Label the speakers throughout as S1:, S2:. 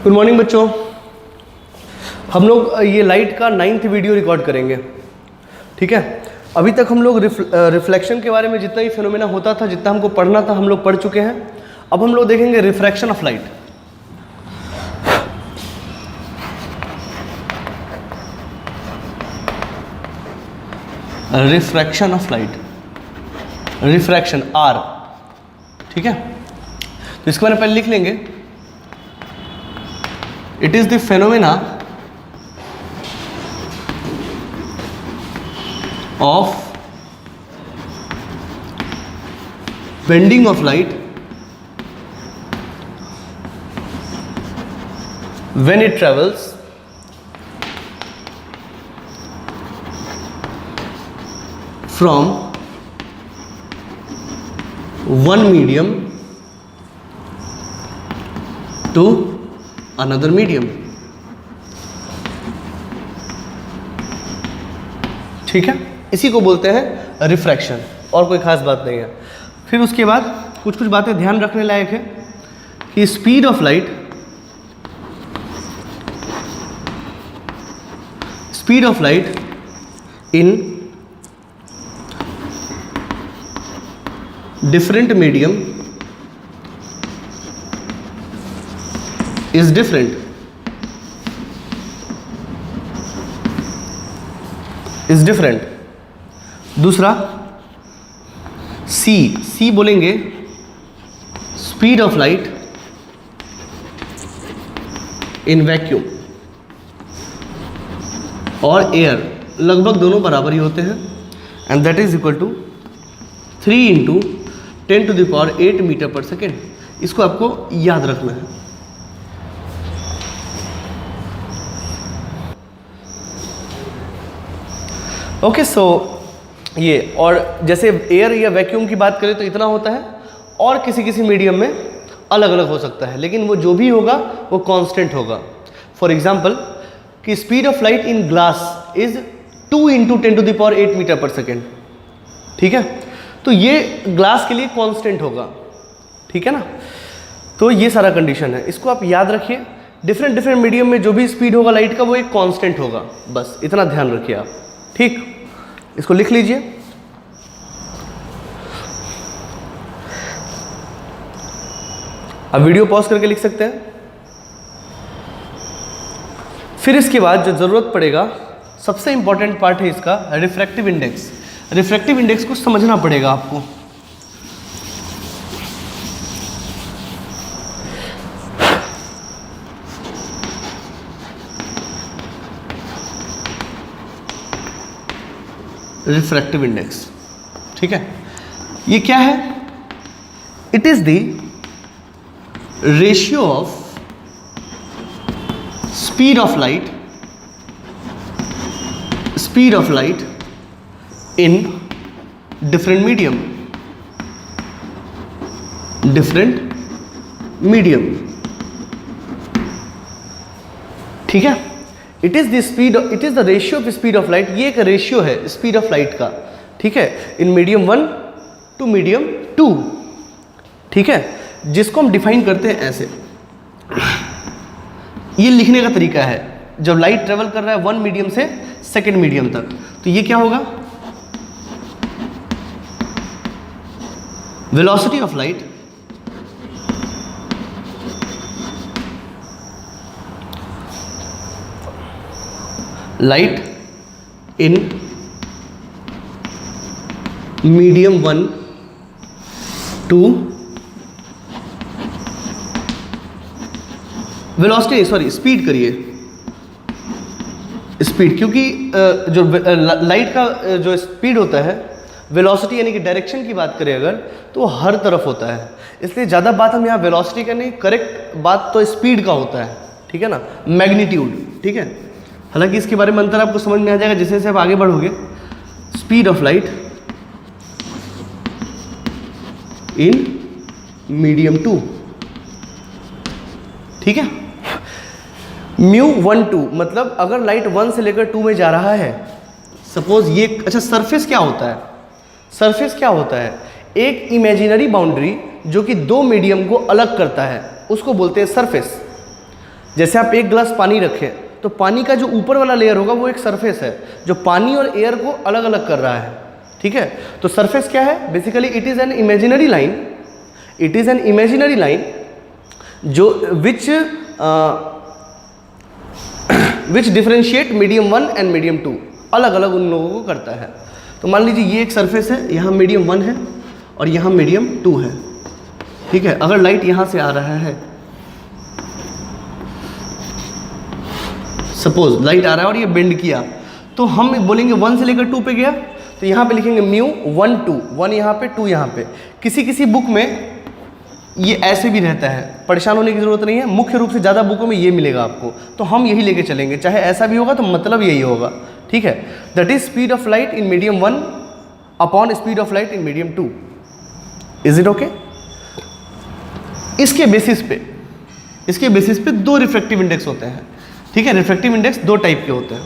S1: Good morning बच्चों। हम लोग ये लाइट का 9th वीडियो रिकॉर्ड करेंगे, ठीक है। अभी तक हम लोग रिफ्लेक्शन के बारे में जितना ही फिनोमेना होता था, जितना हमको पढ़ना था, हम लोग पढ़ चुके हैं। अब हम लोग देखेंगे refraction of light. Refraction of light, refraction R, ठीक है। तो इसके बारे में पहले लिख लेंगे। It is the phenomena of bending of light when it travels from one medium to another medium, ठीक है। इसी को बोलते हैं रिफ्रैक्शन, और कोई खास बात नहीं है। फिर उसके बाद कुछ कुछ बातें ध्यान रखने लायक है कि speed of light, speed of light in different medium is different, दूसरा C बोलेंगे speed of light in vacuum और एयर, लगभग दोनों बराबर ही होते हैं। And that is equal to 3 × 10⁸ metre per second. इसको आपको याद रखना है। ओके, सो ये, और जैसे एयर या वैक्यूम की बात करें तो इतना होता है, और किसी किसी मीडियम में अलग अलग हो सकता है, लेकिन वो जो भी होगा वो कांस्टेंट होगा। फॉर एग्जांपल कि speed of light in glass is 2 × 10⁸ metre per second, ठीक है। तो ये ग्लास के लिए कांस्टेंट होगा, ठीक है ना। तो ये सारा कंडीशन है, इसको आप याद रखिए। डिफरेंट मीडियम में जो भी स्पीड होगा लाइट का वो एक कांस्टेंट होगा, बस इतना ध्यान रखिए आप, ठीक। इसको लिख लीजिए। अब वीडियो पॉज करके लिख सकते हैं। फिर इसके बाद जो ज़रूरत पड़ेगा, सबसे इंपॉर्टेंट पार्ट है इसका रिफ्रैक्टिव इंडेक्स। रिफ्रैक्टिव इंडेक्स को समझना पड़ेगा आपको। रिफ्रैक्टिव इंडेक्स, ठीक है। ये क्या है? It is the ratio of speed of light in different medium, ठीक है। It is the ratio of speed of light. ये एक रेशियो है स्पीड ऑफ लाइट का, ठीक है, इन मीडियम 1 टू मीडियम 2, ठीक है, जिसको हम डिफाइन करते हैं ऐसे। ये लिखने का तरीका है, जब लाइट ट्रेवल कर रहा है 1 मीडियम से 2nd मीडियम तक, तो ये क्या होगा? Velocity of light in medium 1 to velocity, sorry speed करिए, स्पीड, क्योंकि जो लाइट का जो स्पीड होता है, वेलोसिटी यानी कि डायरेक्शन की बात करें अगर, तो हर तरफ होता है, इसलिए ज़्यादा बात हम यहाँ वेलोसिटी का नहीं, करेक्ट बात तो स्पीड का होता है, ठीक है ना, मैग्नीट्यूड, ठीक है। हालांकि इसके बारे में अंतर आपको समझ में आ जाएगा जैसे जैसे आप आगे बढ़ोगे। Speed of light in medium 2, ठीक है। μ1 2 मतलब अगर लाइट 1 से लेकर 2 में जा रहा है, सपोज ये, अच्छा सरफेस क्या होता है? सरफेस क्या होता है? एक इमेजिनरी बाउंड्री जो कि 2 मीडियम को अलग करता है, उसको बोलते हैं सरफेस। जैसे आप एक गिलास पानी रखें तो पानी का जो ऊपर वाला लेयर होगा वो एक सरफेस है जो पानी और एयर को अलग अलग कर रहा है, ठीक है। तो सरफेस क्या है, basically it is an imaginary line, it is an imaginary line जो विच डिफरेंशिएट मीडियम 1 एंड मीडियम 2, अलग अलग उन लोगों को करता है। तो मान लीजिए ये एक सरफेस है, यहाँ मीडियम 1 है और यहाँ मीडियम 2 है, ठीक है। अगर लाइट यहाँ से आ रहा है, सपोज लाइट आ रहा है और ये बेंड किया, तो हम बोलेंगे 1 से लेकर 2 पे गया, तो यहाँ पे लिखेंगे म्यू 1 2, 1 यहाँ पे 2 यहाँ पे। किसी किसी बुक में ये ऐसे भी रहता है, परेशान होने की ज़रूरत नहीं है, मुख्य रूप से ज़्यादा बुकों में ये मिलेगा आपको, तो हम यही लेके चलेंगे, चाहे ऐसा भी होगा तो मतलब यही होगा, ठीक है। That is speed of light in medium 1 upon speed of light in medium 2। Is it okay? इसके बेसिस पे दो रिफ्रैक्टिव इंडेक्स होते हैं, ठीक है। रिफ्रैक्टिव इंडेक्स दो टाइप के होते हैं,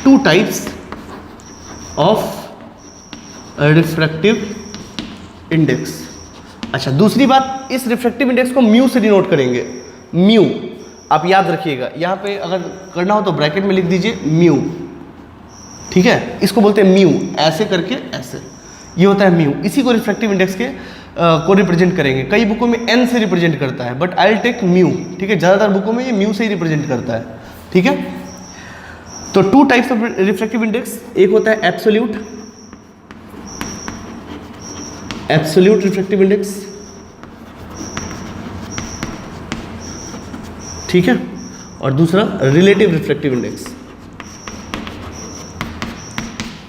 S1: 2 टाइप्स ऑफ रिफ्रैक्टिव इंडेक्स। अच्छा, दूसरी बात, इस रिफ्रैक्टिव इंडेक्स को म्यू से डिनोट करेंगे। म्यू आप याद रखिएगा, यहाँ पे अगर करना हो तो ब्रैकेट में लिख दीजिए म्यू, ठीक है। इसको बोलते हैं म्यू, ऐसे करके ऐसे, ये होता है म्यू। इसी को रिफ्रैक्टिव इंडेक्स के को रिप्रेजेंट करेंगे। कई बुकों में एन से रिप्रेजेंट करता है, but I will take mu, ठीक है। ज़्यादातर बुकों में ये म्यू से ही रिप्रेजेंट करता है, ठीक है। तो 2 टाइप्स ऑफ रिफ्रैक्टिव इंडेक्स, एक होता है एब्सोल्यूट रिफ्रैक्टिव इंडेक्स, ठीक है, और दूसरा रिलेटिव रिफ्रैक्टिव इंडेक्स,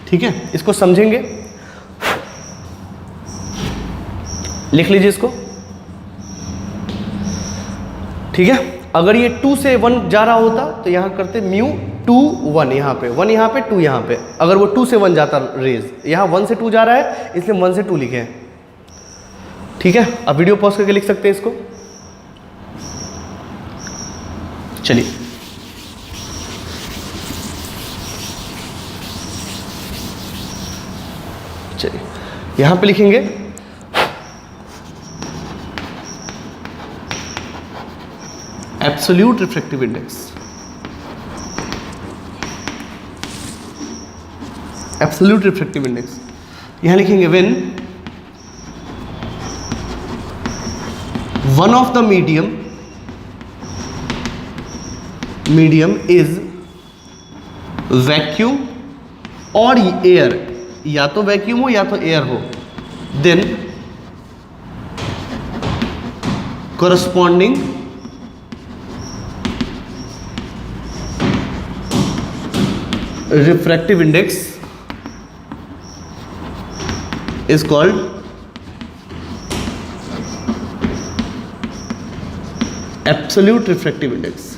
S1: ठीक है। इसको समझेंगे, लिख लीजिए इसको, ठीक है। अगर ये 2 से 1 जा रहा होता तो यहां करते म्यू 2 1, यहाँ पे 1 यहाँ पे 2 यहाँ पे। अगर वो 2 से 1 जाता रेज, यहाँ 1 से 2 जा रहा है इसलिए 1 से 2 लिखे हैं, ठीक है। अब वीडियो पॉज करके लिख सकते हैं इसको, चलिए। यहां पे लिखेंगे absolute refractive index, absolute refractive index. यहां लिखेंगे when one of the medium is vacuum और एयर, या तो वैक्यूम हो या तो एयर हो, then corresponding refractive index is called absolute refractive index,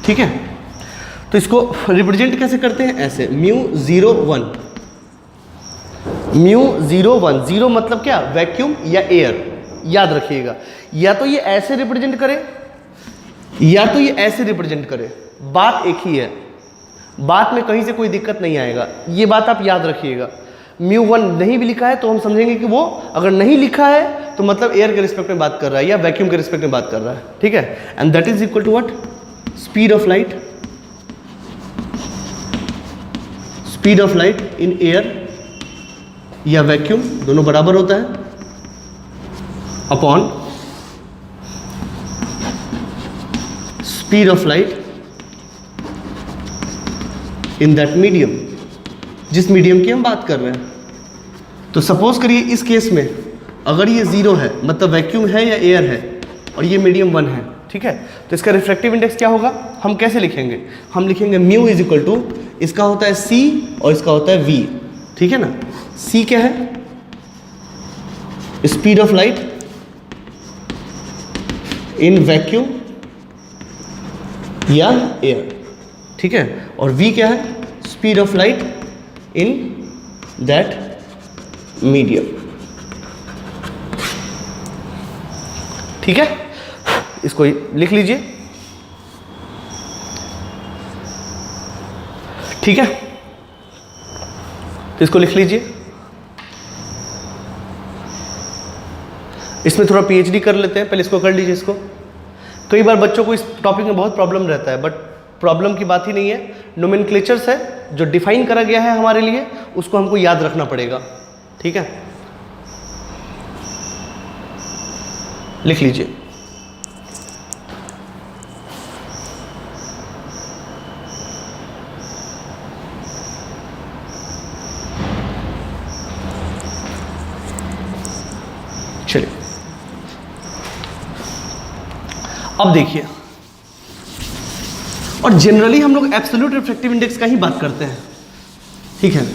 S1: ठीक है। तो इसको रिप्रेजेंट कैसे करते हैं, ऐसे म्यू 0 1, म्यू 0 1, 0 मतलब क्या, वैक्यूम या एयर, याद रखिएगा। या तो ये ऐसे रिप्रेजेंट करे या तो ये ऐसे रिप्रेजेंट करे, बात एक ही है, बात में कहीं से कोई दिक्कत नहीं आएगा, ये बात आप याद रखिएगा। म्यू 1 नहीं भी लिखा है तो हम समझेंगे कि वो अगर नहीं लिखा है तो मतलब एयर के रिस्पेक्ट में बात कर रहा है या वैक्यूम के रिस्पेक्ट में बात कर रहा है, ठीक है। And that is equal to what, speed of light, speed of light in air या वैक्यूम, दोनों बराबर होता है, upon speed of light in that medium, जिस मीडियम की हम बात कर रहे हैं। तो सपोज करिए इस केस में अगर ये 0 है मतलब वैक्यूम है या एयर है और ये मीडियम 1 है, ठीक है। तो इसका रिफ्रैक्टिव इंडेक्स क्या होगा, हम कैसे लिखेंगे, हम लिखेंगे म्यू इज इक्वल टू, इसका होता है C और इसका होता है V, ठीक है ना। C क्या है, speed of light in vacuum या एयर, ठीक है, और V क्या है, speed of light in that medium, ठीक है। इसको लिख लीजिए, ठीक है। तो इसको लिख लीजिए, इसमें थोड़ा पीएचडी कर लेते हैं, पहले इसको कर लीजिए इसको। कई बार बच्चों को इस टॉपिक में बहुत प्रॉब्लम रहता है, बट प्रॉब्लम की बात ही नहीं है, नोमेनक्लेचर्स है जो डिफाइन करा गया है हमारे लिए, उसको हमको याद रखना पड़ेगा। ठीक है, लिख लीजिए। चलिए अब देखिए, और जनरली हम लोग एब्सोल्यूट रिफ्रैक्टिव इंडेक्स का ही बात करते हैं। ठीक है,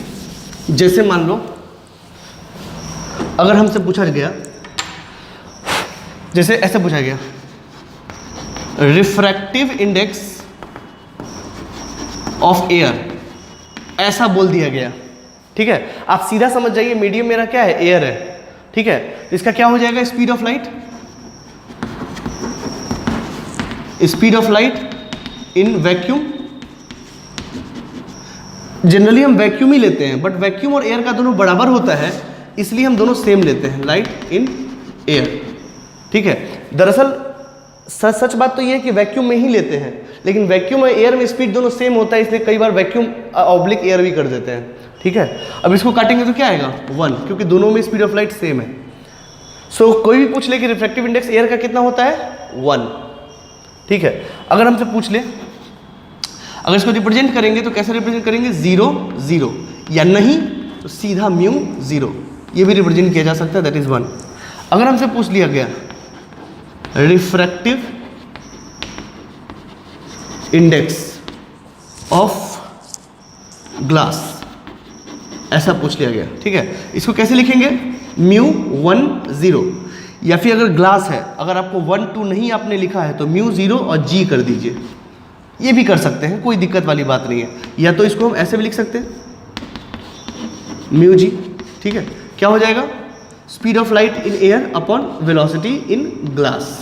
S1: जैसे मान लो अगर हमसे पूछा गया, जैसे ऐसे पूछा गया, रिफ्रैक्टिव इंडेक्स ऑफ एयर, ऐसा बोल दिया गया। ठीक है, आप सीधा समझ जाइए मीडियम मेरा क्या है, एयर है। ठीक है, इसका क्या हो जाएगा, speed of light, speed of light in vacuum. Generally हम वैक्यूम ही लेते हैं, बट वैक्यूम और एयर का दोनों बराबर होता है, इसलिए हम दोनों सेम लेते हैं, लाइट इन एयर। ठीक है, दरअसल सच बात तो ये है कि वैक्यूम में ही लेते हैं, लेकिन वैक्यूम और एयर में स्पीड दोनों सेम होता है, इसलिए कई बार वैक्यूम ऑब्लिक एयर भी कर देते हैं। ठीक है, अब इसको काटेंगे तो क्या आएगा, 1, क्योंकि दोनों में स्पीड ऑफ लाइट सेम है। सो कोई भी पूछ ले कि रिफ्रैक्टिव इंडेक्स एयर का कितना होता है, 1। ठीक है, अगर हमसे पूछ ले, अगर इसको रिप्रेजेंट करेंगे तो कैसे रिप्रेजेंट करेंगे, 0 0, या नहीं तो सीधा म्यू 0, ये भी रिप्रेजेंट किया जा सकता है, दैट इज 1। अगर हमसे पूछ लिया गया रिफ्रैक्टिव इंडेक्स ऑफ ग्लास, ऐसा पूछ लिया गया। ठीक है, इसको कैसे लिखेंगे, म्यू 1 0, या फिर अगर ग्लास है, अगर आपको 1 2 नहीं आपने लिखा है तो म्यू 0 और जी कर दीजिए, ये भी कर सकते हैं, कोई दिक्कत वाली बात नहीं है। या तो इसको हम ऐसे भी लिख सकते हैं, म्यू जी। ठीक है, क्या हो जाएगा, speed of light in air upon velocity in glass,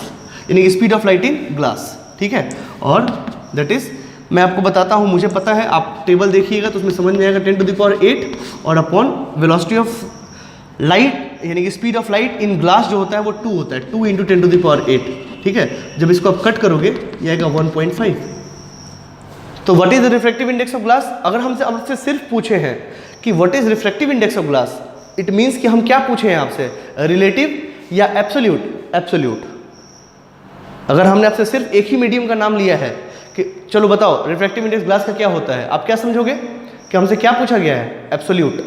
S1: यानी speed of light in glass. ठीक है, और दैट इज, मैं आपको बताता हूँ, मुझे पता है, आप टेबल देखिएगा तो उसमें समझ में आएगा, 10⁸ और अपॉन वेलोसिटी ऑफ लाइट, यानी कि speed of light in glass जो होता है वो 2 होता है, 2 × 10⁸। ठीक है, जब इसको आप कट करोगे ये आएगा 1.5। तो what is the refractive index of glass, अगर हमसे सिर्फ पूछे हैं कि what is refractive index of glass, it means कि हम क्या पूछे हैं आपसे, रिलेटिव या एब्सोल्यूट। एब्सोल्यूट, अगर हमने आपसे सिर्फ एक ही मीडियम का नाम लिया है कि चलो बताओ रिफ्रैक्टिव इंडेक्स ग्लास का क्या होता है, आप क्या समझोगे कि हमसे क्या पूछा गया है, एब्सोल्यूट।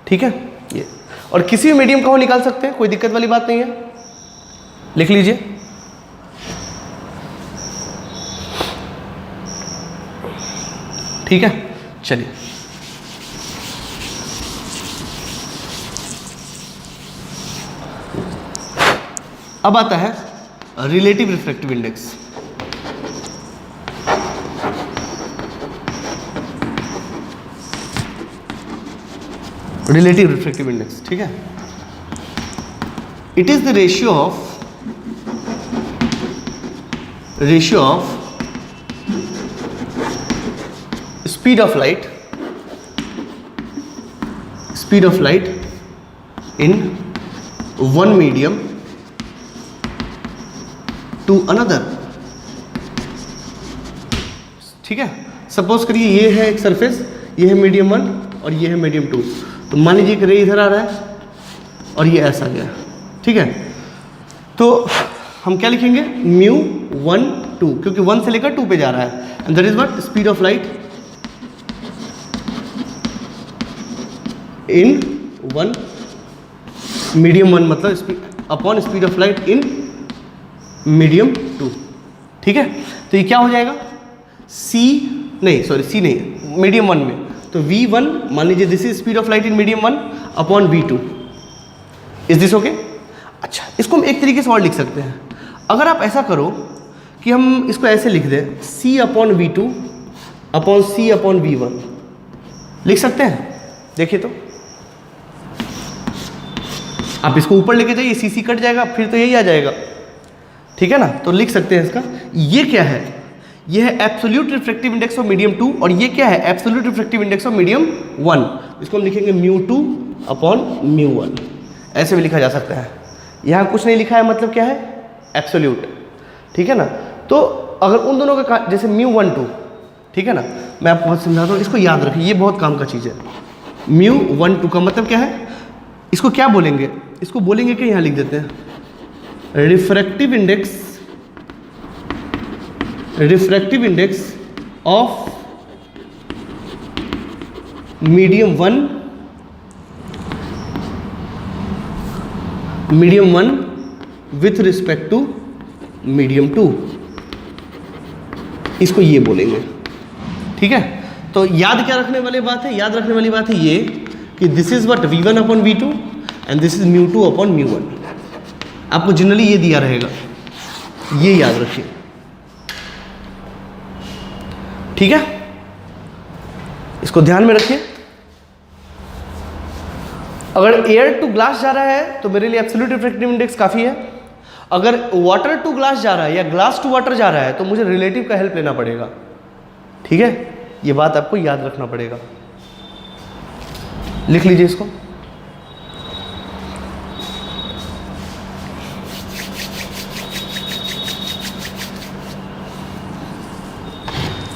S1: ठीक है, ये, और किसी भी मीडियम का वो निकाल सकते हैं, कोई दिक्कत वाली बात नहीं है, लिख लीजिए। ठीक है, चलिए अब आता है relative refractive index. Relative refractive index, ठीक है, it is the ratio of speed of light in one medium to another। ठीक है, सपोज करिए ये है एक सरफेस, ये है मीडियम 1 और ये है मीडियम 2, तो मान लीजिए कि रे इधर आ रहा है और ये ऐसा गया। ठीक है, तो हम क्या लिखेंगे, म्यू 1 2, क्योंकि 1 से लेकर 2 पे जा रहा है, and that is what, speed of light in 1 medium 1, मतलब upon speed of light in medium 2। ठीक है, तो ये क्या हो जाएगा, सी नहीं, मीडियम 1 में, तो V1 मान लीजिए this is speed of light in medium 1 upon V2। Is this okay? अच्छा, इसको हम एक तरीके से और लिख सकते हैं, अगर आप ऐसा करो कि हम इसको ऐसे लिख दें, C upon V2 upon C upon V1, लिख सकते हैं। देखिए तो आप इसको ऊपर लेके जाइए, CC कट जाएगा, फिर तो यही आ जाएगा। ठीक है ना, तो लिख सकते हैं इसका, ये क्या है, ये है absolute refractive index of medium 2, और ये क्या है, absolute refractive index of medium 1। इसको हम लिखेंगे म्यू 2 अपॉन म्यू 1, ऐसे भी लिखा जा सकता है। यहाँ कुछ नहीं लिखा है, मतलब क्या है, एब्सोल्यूट, ठीक है ना। तो अगर उन दोनों का जैसे μ12, ठीक है ना, मैं आपको बहुत समझाता हूँ, इसको याद रखिए, ये बहुत काम का चीज़ है। μ12 का मतलब क्या है, इसको क्या बोलेंगे, इसको बोलेंगे कि यहाँ लिख देते हैं refractive index of medium 1 with respect to medium 2, इसको ये बोलेंगे, ठीक है। तो याद क्या रखने वाली बात है, याद रखने वाली बात है ये कि this is what v1/v2 and this is μ2/μ1। आपको जनरली ये दिया रहेगा, ये याद रखिए, ठीक है, इसको ध्यान में रखिए। अगर एयर टू ग्लास जा रहा है तो मेरे लिए एब्सोल्यूट रिफ्रैक्टिव इंडेक्स काफ़ी है। अगर वाटर टू ग्लास जा रहा है या ग्लास टू वाटर जा रहा है तो मुझे रिलेटिव का हेल्प लेना पड़ेगा, ठीक है, ये बात आपको याद रखना पड़ेगा। लिख लीजिए इसको।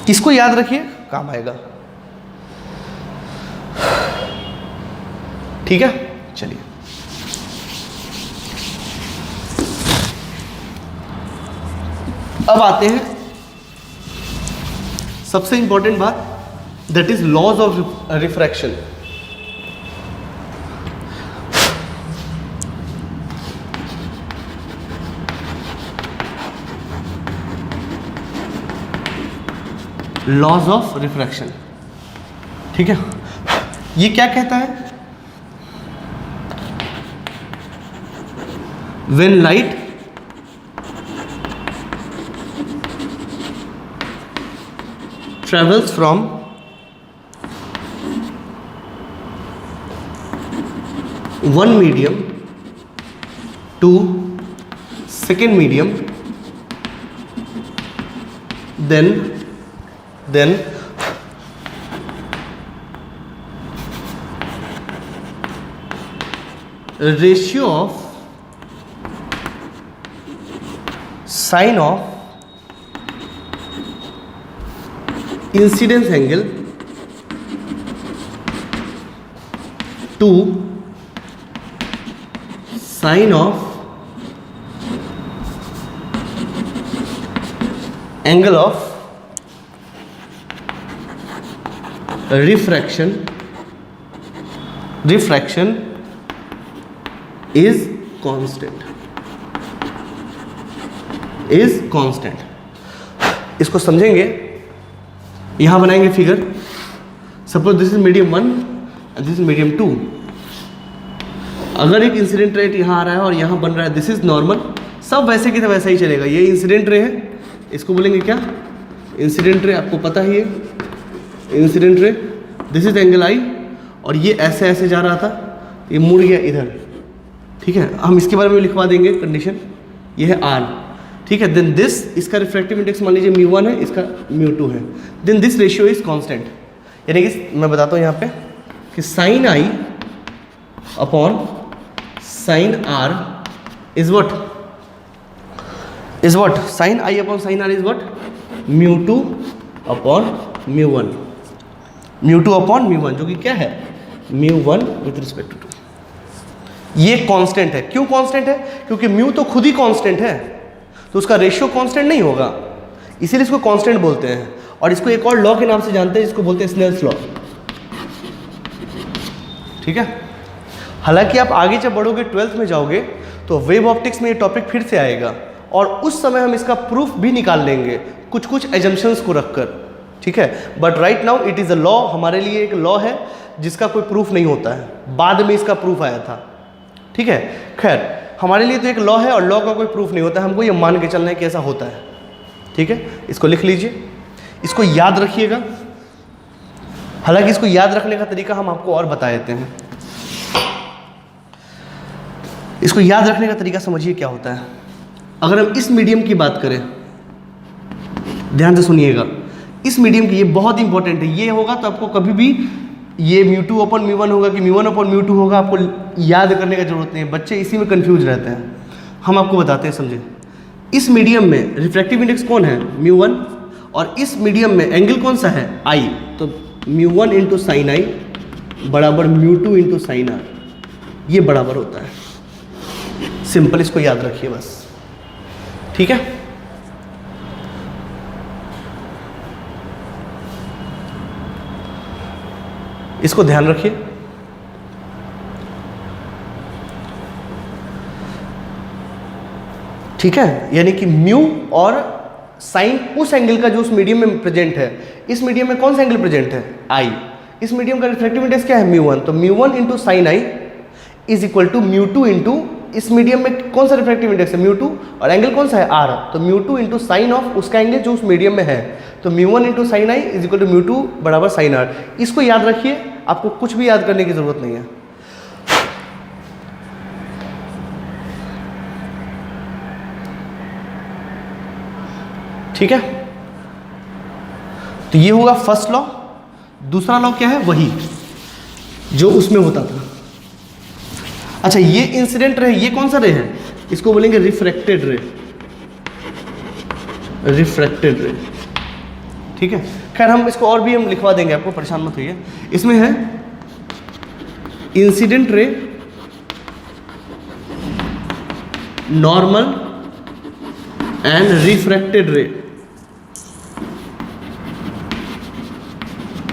S1: किसको याद रखिए, काम आएगा, ठीक है। चलिए अब आते हैं सबसे इंपॉर्टेंट बात, that is laws of refraction. Laws of refraction, ठीक है, ये क्या कहता है, when light travels from one medium to second medium, then ratio of sine of incidence angle to sine of angle of refraction is constant। इसको समझेंगे, यहां बनाएंगे figure. Suppose this is medium 1 and this is medium 2। अगर एक incident ray यहाँ आ रहा है और यहाँ बन रहा है, दिस इज नॉर्मल, सब वैसे की तो वैसा ही चलेगा। ये इंसिडेंट रे है, इसको बोलेंगे क्या, इंसिडेंट रे, आपको पता ही है इंसिडेंट रे। दिस इज एंगल आई, और ये ऐसे ऐसे जा रहा था, ये मुड़ गया इधर, ठीक है। हम इसके बारे में लिखवा देंगे कंडीशन, ये है आर, ठीक है। देन दिस, इसका रिफ्रैक्टिव इंडेक्स मान लीजिए μ1 है, इसका μ2 है। Then this ratio is constant, यानी कि मैं बताता हूँ यहाँ पे कि sine I upon sine R is what, sine I upon sine R is what, μ2 upon μ1, जो कि क्या है μ1 विथ रिस्पेक्ट टू 2। ये कांस्टेंट है। क्यों कांस्टेंट है, क्योंकि म्यू तो खुद ही कांस्टेंट है, तो उसका रेशियो कांस्टेंट नहीं होगा, इसीलिए इसको कांस्टेंट बोलते हैं। और इसको एक और लॉ के नाम से जानते हैं, जिसको बोलते हैं स्नेल्स लॉ, ठीक है। हालांकि आप आगे जब बढ़ोगे, 12th में जाओगे, तो वेव ऑप्टिक्स में ये टॉपिक फिर से आएगा, और उस समय हम इसका प्रूफ भी निकाल लेंगे कुछ एजम्पशंस को रखकर, ठीक है। But right now it is a law, हमारे लिए एक लॉ है जिसका कोई प्रूफ नहीं होता है, बाद में इसका प्रूफ आया था, ठीक है। खैर, हमारे लिए तो एक लॉ है और लॉ का कोई प्रूफ नहीं होता है, हमको ये मान के चलना है कि ऐसा होता है, ठीक है। इसको लिख लीजिए, इसको याद रखिएगा। हालांकि इसको याद रखने का तरीका हम आपको और बता देते हैं। इसको याद रखने का तरीका समझिए क्या होता है। अगर हम इस मीडियम की बात करें, ध्यान से सुनिएगा, इस मीडियम की, ये बहुत इंपॉर्टेंट है, ये होगा तो आपको कभी भी ये μ2/μ1 होगा कि μ1/μ2 होगा, आपको याद करने का जरूरत नहीं है। बच्चे इसी में कंफ्यूज रहते हैं। हम आपको बताते हैं, समझे। इस मीडियम में रिफ्रैक्टिव इंडेक्स कौन है, μ1, और इस मीडियम में एंगल कौन सा है, I। तो μ1 इंटू साइन आई बराबर μ2 इंटू साइन आर, ये बराबर होता है। सिंपल, इसको याद रखिए बस, ठीक है। इसको ध्यान रखिए। ठीक है, यानी कि म्यू और साइन उस एंगल का जो उस मीडियम में प्रेजेंट है। इस मीडियम में कौन सा एंगल प्रेजेंट है, आई। इस मीडियम का रिफ्रैक्टिव इंडेक्स क्या है, μ1। तो μ1 into sine I is equal to μ2 into, इस मीडियम में कौन सा रिफ्रैक्टिव इंडेक्स है, μ2, और एंगल कौन सा है, r। तो μ2 इंटू साइन ऑफ उसका एंगल जो उस मीडियम में है। तो μ1 into sine I is equal to μ2 बराबर साइन r। इसको याद रखिए, आपको कुछ भी याद करने की जरूरत नहीं है। ठीक है, तो ये होगा फर्स्ट लॉ। दूसरा लॉ क्या है, वही जो उसमें होता था। अच्छा, ये इंसिडेंट रे, ये कौन सा रे है, इसको बोलेंगे रिफ्रैक्टेड रे, रिफ्रैक्टेड रे। ठीक है, खैर हम इसको और भी हम लिखवा देंगे आपको, परेशान मत होइए। इसमें है incident ray, normal and refracted ray,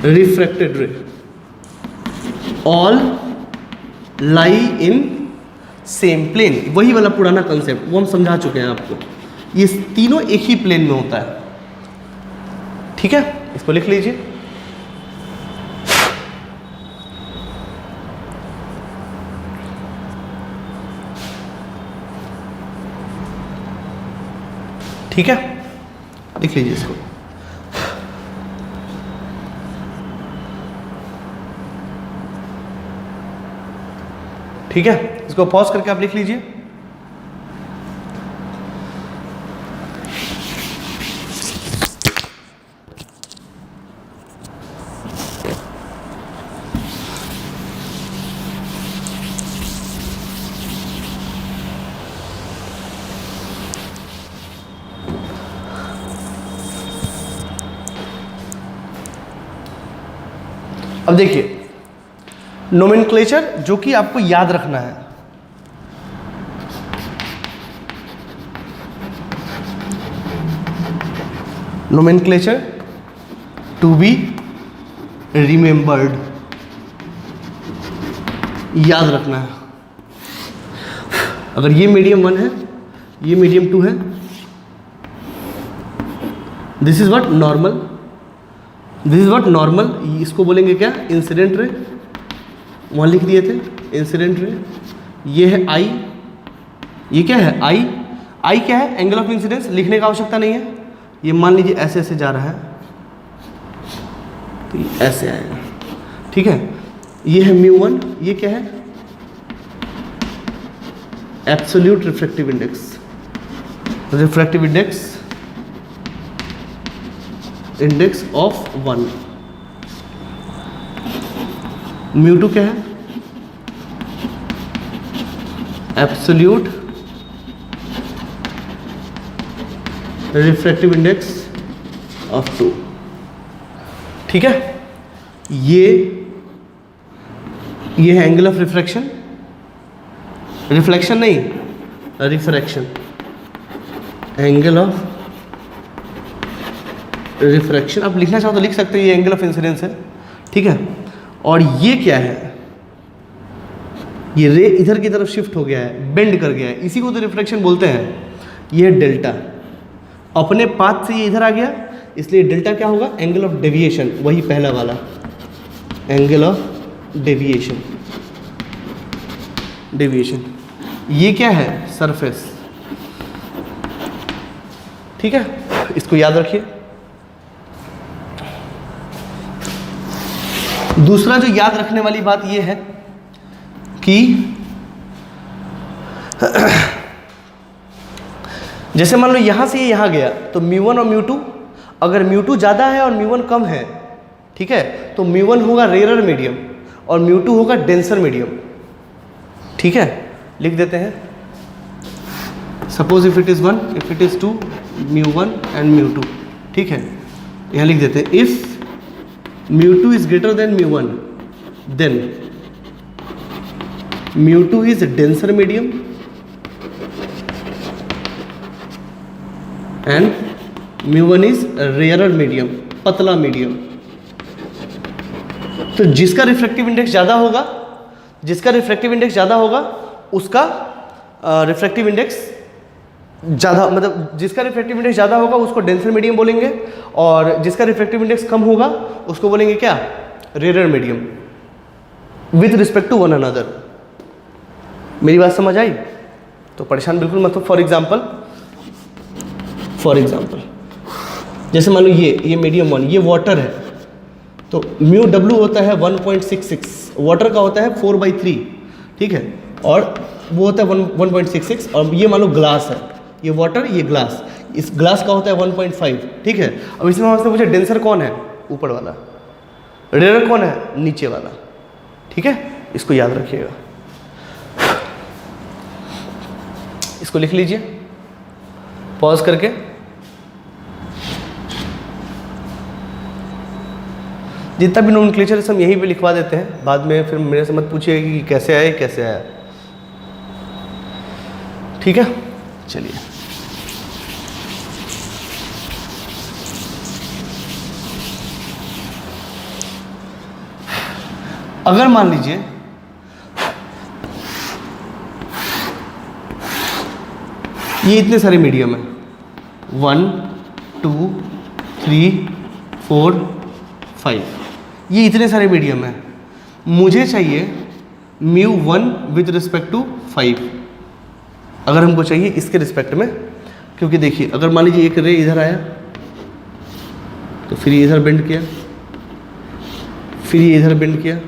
S1: refracted ray all lie in same plane. वही वाला पुराना कंसेप्ट, वो हम समझा चुके हैं आपको। ये तीनों एक ही प्लेन में होता है। ठीक है, इसको लिख लीजिए। ठीक है, लिख लीजिए इसको। ठीक है, इसको पॉज करके आप लिख लीजिए। अब देखिए नोमेनक्लेचर जो कि आपको याद रखना है। नोमेनक्लेचर टू बी रिमेंबर्ड, याद रखना है। अगर ये मीडियम 1 है, ये मीडियम 2 है, this is what normal, this is what normal, इसको बोलेंगे क्या, इंसिडेंट रे। वहाँ लिख दिए थे इंसिडेंट रे। ये है आई, ये क्या है, आई। आई क्या है, एंगल ऑफ इंसिडेंस, लिखने का आवश्यकता नहीं है। ये मान लीजिए ऐसे ऐसे जा रहा है तो ये ऐसे आएगा। ठीक है, ये है μ1, ये क्या है, absolute refractive index, refractive index, index of 1। μ2 क्या है, एब्सोल्यूट रिफ्रैक्टिव इंडेक्स ऑफ 2। ठीक है, ये है एंगल ऑफ रिफ्रैक्शन, रिफ्लेक्शन नहीं, रिफ्रैक्शन, एंगल ऑफ रिफ्रैक्शन। आप लिखना चाहो तो लिख सकते हो, ये एंगल ऑफ इंसिडेंस है। ठीक है, और ये क्या है, ये रे इधर की तरफ शिफ्ट हो गया है, बेंड कर गया है, इसी को तो रिफ्लेक्शन बोलते हैं। ये है डेल्टा, अपने पाथ से ये इधर आ गया, इसलिए डेल्टा क्या होगा, एंगल ऑफ डेविएशन, वही पहला वाला एंगल ऑफ डेविएशन, डेविएशन। ये क्या है, सरफेस। ठीक है, इसको याद रखिए। दूसरा जो याद रखने वाली बात ये है कि जैसे मान लो यहाँ से यहाँ गया तो μ1 और μ2, अगर μ2 ज़्यादा है और μ1 कम है, ठीक है, तो μ1 होगा रेयरर मीडियम और μ2 होगा डेंसर मीडियम। ठीक है, लिख देते हैं suppose if it is 1, if it is 2, μ1 and μ2, ठीक है। यहाँ लिख देते हैं if μ2 is greater than μ1 then μ2 is denser medium and μ1 is rarer medium, पतला मीडियम। तो जिसका रिफ्रैक्टिव इंडेक्स ज़्यादा होगा, उसका रिफ्रैक्टिव इंडेक्स ज़्यादा, मतलब जिसका रिफ्रैक्टिव इंडेक्स ज़्यादा होगा उसको डेंसर मीडियम बोलेंगे, और जिसका रिफ्रैक्टिव इंडेक्स कम होगा उसको बोलेंगे क्या, rarer medium, with respect to one another. मेरी बात समझ आई? तो परेशान बिल्कुल मत हो। फॉर एग्जाम्पल जैसे मान लो ये मीडियम 1, ये वाटर है, तो μW होता है 1.66, वाटर का होता है 4/3, ठीक है, और वो होता है 1.66, और ये मान लो ग्लास है, ये वाटर, ये ग्लास, इस ग्लास का होता है 1.5, ठीक है। अब इसमें हमसे पूछे डेंसर कौन है, ऊपर वाला, रेयरर कौन है, नीचे वाला, ठीक है। इसको याद रखिएगा, इसको लिख लीजिए पॉज करके। जितना भी नोमेनक्लेचर हम यहीं पे लिखवा देते हैं, बाद में फिर मेरे से मत पूछिएगा कि कैसे आया, ठीक है। चलिए अगर मान लीजिए ये इतने सारे मीडियम है, 1 2 3 4 5, ये इतने सारे मीडियम है, मुझे चाहिए μ1 विद रिस्पेक्ट टू 5, अगर हमको चाहिए इसके रिस्पेक्ट में, क्योंकि देखिए अगर मान लीजिए एक रे इधर आया तो फिर ये इधर बेंड किया, फिर ये इधर बेंड किया,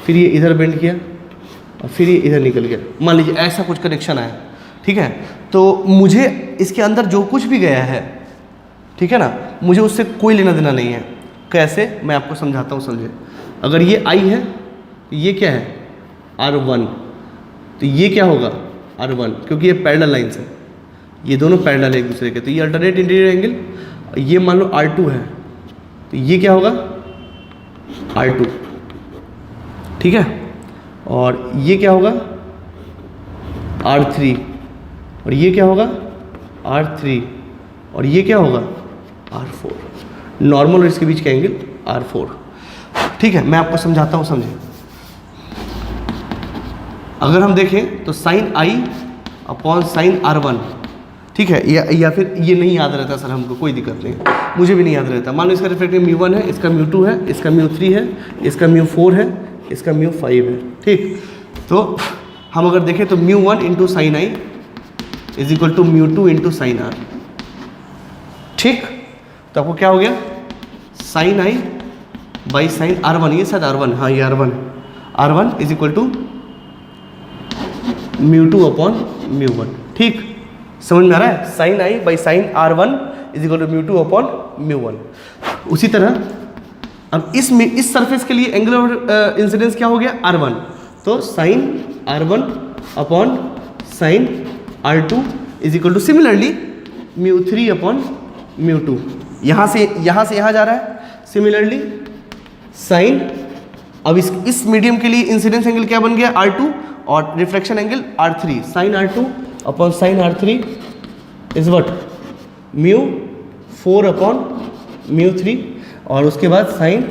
S1: फिर ये इधर बेंड किया, और फिर ये इधर निकल गया, मान लीजिए ऐसा कुछ कनेक्शन आया, ठीक है। तो मुझे इसके अंदर जो कुछ भी गया है, ठीक है ना, मुझे उससे कोई लेना देना नहीं है। कैसे, मैं आपको समझाता हूँ, समझे। अगर ये I है तो ये क्या है, R1, तो ये क्या होगा, R1, क्योंकि ये पैरेलल लाइन्स है, ये दोनों पैरेलल है एक दूसरे के, तो ये अल्टरनेट इंटीरियर एंगल, ये मान लो R2 है, तो ये क्या होगा, R2, ठीक है, और ये क्या होगा, R3, और ये क्या होगा, R3, और ये क्या होगा, R4, नॉर्मल और इसके बीच का एंगल R4, ठीक है। मैं आपको समझाता हूँ, समझे। अगर हम देखें तो sign I upon sine R1, ठीक है, या फिर ये नहीं याद रहता सर हमको, कोई दिक्कत नहीं, मुझे भी नहीं याद रहता। मान लो इसका रिफ्रैक्टिव μ1 है, इसका μ2 है, इसका μ3 है, इसका μ4 है, इसका μ5 है, ठीक। तो हम अगर देखें तो μ1 into sine I is equal to μ2 into sine R, ठीक। तो आपको क्या हो गया, sign I by sine R1, ये शायद R1, हाँ ये R1 है, R1 is equal to μ2 upon μ1, ठीक, समझ में आ रहा है। Sine I by sine R1 is equal to μ2 upon μ1। उसी तरह अब इस सरफेस के लिए एंगुलर इंसिडेंस क्या हो गया, R1, तो sine R1 upon sine R2 is equal to similarly μ3 upon μ2, यहाँ से यहाँ जा रहा है, सिमिलरली साइन, अब इस मीडियम के लिए इंसिडेंस एंगल क्या बन गया, R2, और reflection angle R3, sine R2 upon sine R3 is what, μ4 upon μ3, और उसके बाद साइन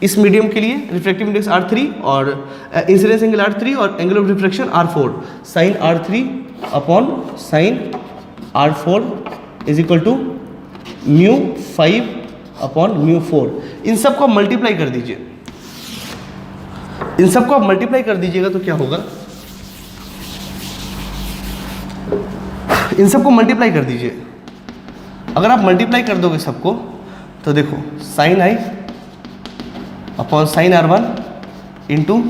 S1: इस मीडियम के लिए रिफ्रैक्टिव इंडेक्स R3 और इंसिडेंस एंगल R3 और angle of refraction R4, sine R3 upon sine R4 is equal to μ5 upon μ4। इन सबको मल्टीप्लाई कर दीजिए, इन सबको आप मल्टीप्लाई कर दीजिएगा तो क्या होगा, इन सबको मल्टीप्लाई कर दीजिए। अगर आप मल्टीप्लाई कर दोगे सबको तो देखो sine I upon sine R1 into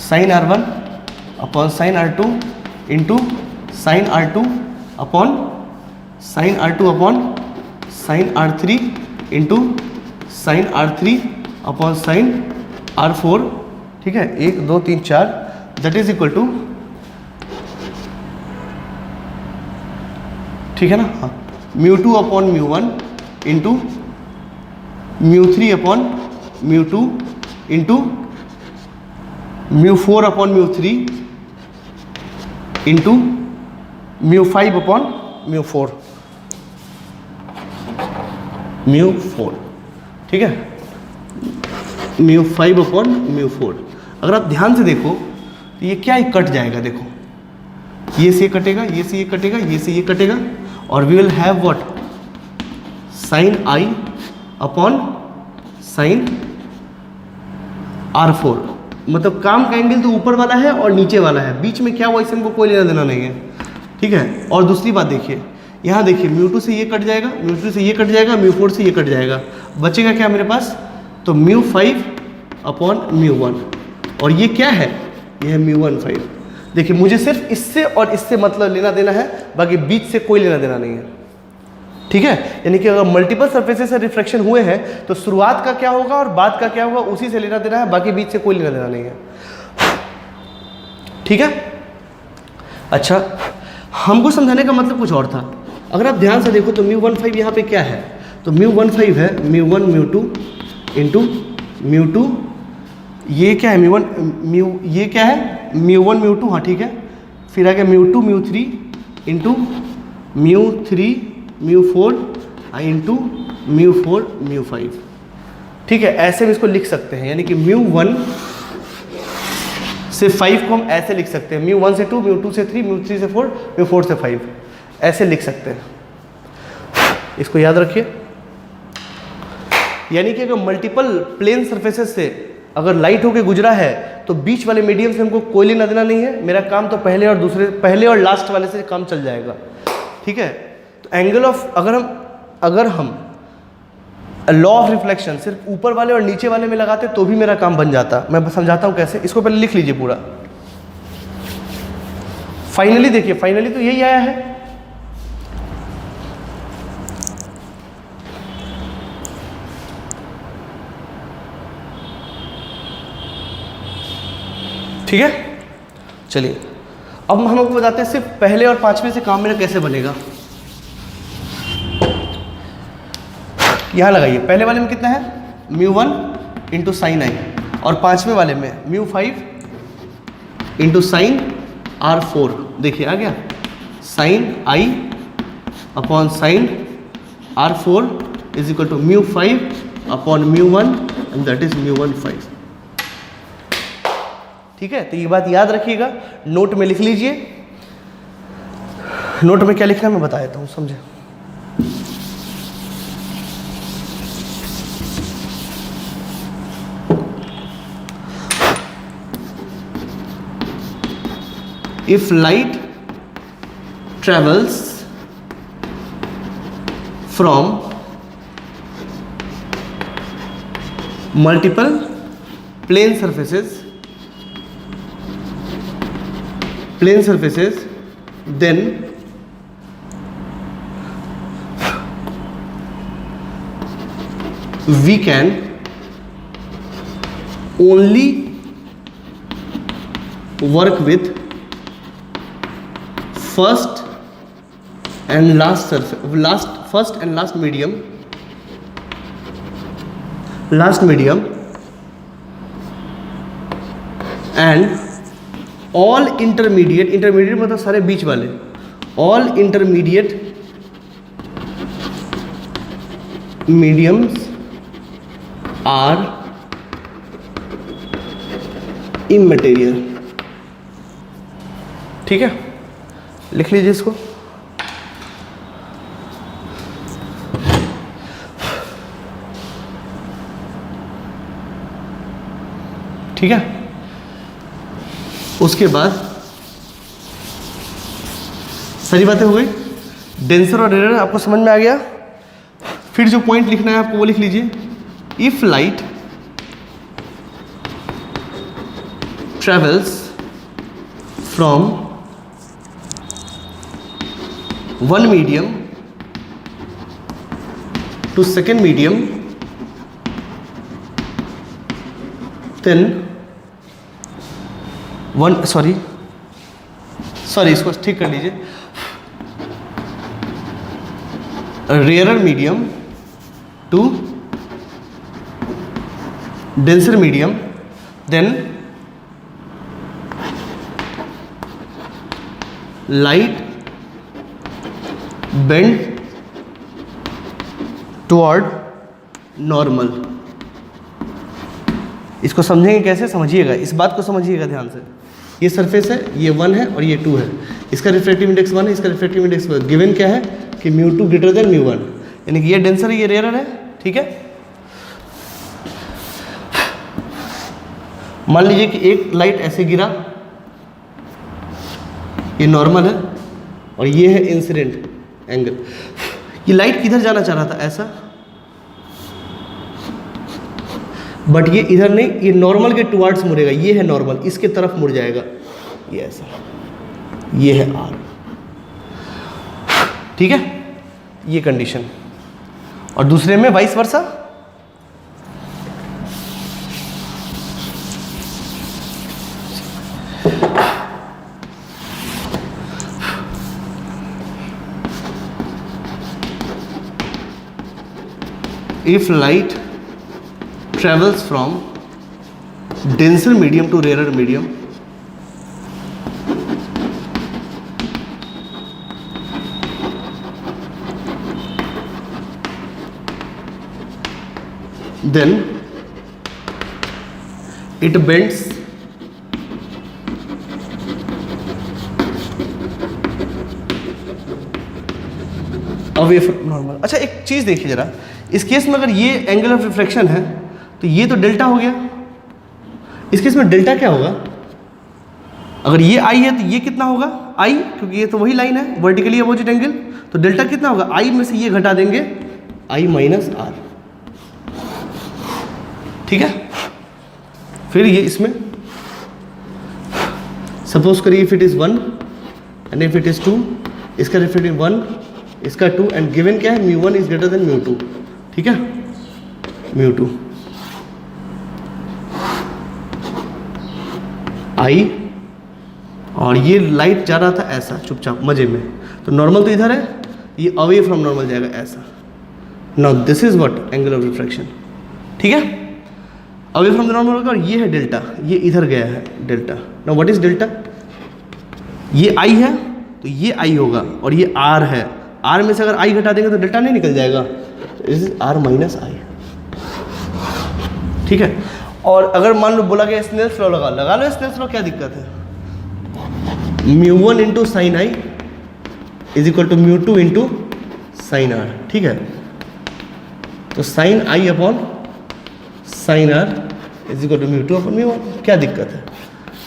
S1: sine R1 upon sine R2 into sine R2 upon sine R2 upon sine R3 into sine R3 upon sine R4, ठीक है, 1 2 3 4, दैट इज इक्वल टू ठीक है ना, हाँ, μ2 upon μ1 into μ3 upon μ2 into μ4 upon μ3 into μ5 upon μ4, ठीक है, μ5 upon μ4। अगर आप ध्यान से देखो तो ये क्या, कट जाएगा, देखो ये से कटेगा, ये से ये कटेगा, ये से ये कटेगा, और we will have what, sine I upon sine R4। मतलब काम का एंगल तो ऊपर वाला है और नीचे वाला है, बीच में क्या हुआ इससे हमको कोई लेना देना नहीं है, ठीक है। और दूसरी बात देखिए, यहाँ देखिए μ2 से ये कट जाएगा, μ3 से ये कट जाएगा, μ4 से ये कट जाएगा, बचेगा क्या मेरे पास, तो μ5 अपॉन μ1, और ये क्या है, ये है μ15। देखिए मुझे सिर्फ इससे और इससे मतलब लेना देना है, बाकी बीच से कोई लेना देना नहीं है, ठीक है। यानी कि अगर मल्टीपल सरफेसेस से रिफ्रैक्शन हुए हैं तो शुरुआत का क्या होगा और बाद का क्या होगा उसी से लेना देना है, बाकी बीच से कोई लेना देना नहीं है, ठीक है। अच्छा, हमको समझाने का मतलब कुछ और था। अगर आप ध्यान से देखो तो μ15 यहाँ पे क्या है, तो μ15 है μ1 μ2 इंटू μ2, ये क्या है ये क्या है μ1 μ2, हाँ ठीक है, फिर आ गया μ2 μ3 इंटू μ3 μ4 इंटू μ4 μ5, ठीक है। ऐसे भी इसको लिख सकते हैं, यानी कि μ1 से 5 को हम ऐसे लिख सकते हैं, μ1 से 2, μ2 से 3, μ3 से 4, μ4 से 5, ऐसे लिख सकते हैं, इसको याद रखिए। यानी कि अगर मल्टीपल प्लेन सरफेसेस से अगर लाइट होके गुजरा है तो बीच वाले मीडियम से हमको कोई लेना देना नहीं है, मेरा काम तो पहले और लास्ट वाले से काम चल जाएगा, ठीक है। तो एंगल ऑफ अगर हम लॉ ऑफ रिफ्लेक्शन सिर्फ ऊपर वाले और नीचे वाले में लगाते तो भी मेरा काम बन जाता। मैं समझाता हूँ कैसे, इसको पहले लिख लीजिए पूरा। फाइनली देखिए, फाइनली तो यही आया है, ठीक है। चलिए अब हम आपको बताते हैं सिर्फ पहले और पांचवें से काम मेरा कैसे बनेगा। यहाँ लगाइए, पहले वाले में कितना है μ1 इंटू साइन आई, और पांचवें वाले में μ5 इंटू साइन R4। देखिए आ गया, sine I upon sine R4 is equal to μ5 upon μ1 and that is μ15, ठीक है। तो ये बात याद रखिएगा, नोट में लिख लीजिए। नोट में क्या लिखना है मैं बता देता हूँ, समझे। If light travels from multiple plane surfaces, then we can only work with first and last medium, and all intermediate मतलब सारे बीच वाले, all intermediate mediums are immaterial, ठीक है। लिख लीजिए इसको। ठीक है, उसके बाद सारी बातें हो गई। डेंसर और रेयर आपको समझ में आ गया। फिर जो पॉइंट लिखना है आपको वो लिख लीजिए। If light travels from one medium to second medium, then sorry इसको ठीक कर लीजिए। Rarer medium to denser medium, then light bend toward normal. इसको समझेंगे कैसे, समझिएगा, इस बात को समझिएगा ध्यान से। ये सरफेस है, ये 1 है और ये 2 है, इसका रिफ्रैक्टिव इंडेक्स 1 है, इसका रिफ्रैक्टिव इंडेक्स 1। गिवन क्या है कि μ2 ग्रेटर देन μ1, यानी कि ये डेंसर है, ये रेयरर है, ठीक है। मान लीजिए कि एक लाइट ऐसे गिरा, ये नॉर्मल है और ये है इंसिडेंट एंगल। ये लाइट किधर जाना चाह रहा था, ऐसा, बट ये इधर नहीं, ये नॉर्मल के टुवर्ड्स मुड़ेगा, ये है नॉर्मल, इसके तरफ मुड़ जाएगा, ये ऐसा, ये है आर, ठीक है, ये कंडीशन। और दूसरे में vice versa, if light travels from denser medium to rarer medium, then it bends away from normal. अच्छा एक चीज़ देखिए ज़रा, इस केस में अगर ये एंगल ऑफ रिफ्रैक्शन है तो ये तो डेल्टा हो गया, इस केस में डेल्टा क्या होगा, अगर ये आई है तो ये कितना होगा आई, क्योंकि ये तो वही लाइन है वर्टिकली अपोजिट एंगल, तो डेल्टा कितना होगा, आई में से ये घटा देंगे, आई माइनस आर, ठीक है। फिर ये इसमें सपोज करिए if it is 1 and if it is 2, इसका रिफ्रैक्टिव 1, इसका 2, एंड गिवन क्या है μ1 इज ग्रेटर देन μ2, ठीक है, μ2 आई, और ये लाइट जा रहा था ऐसा चुपचाप मजे में, तो नॉर्मल तो इधर है, ये अवे फ्रॉम नॉर्मल जाएगा ऐसा। Now this is what angle of refraction, ठीक है, अवे फ्रॉम द नॉर्मल होगा, और ये है डेल्टा, ये इधर गया है delta. Now what is delta, ये आई है तो ये आई होगा, और ये आर है, आर में से अगर आई घटा देंगे तो डेल्टा नहीं निकल जाएगा, इज आर माइनस आई, ठीक है। और अगर मान लो बोला गया स्नेल्स लॉ लगा लो स्नेल्स लॉ, क्या दिक्कत है, μ1 into sine I is equal to μ2 into sine R, ठीक है। तो sine I upon sine R is equal to μ2 upon μ1, क्या दिक्कत है।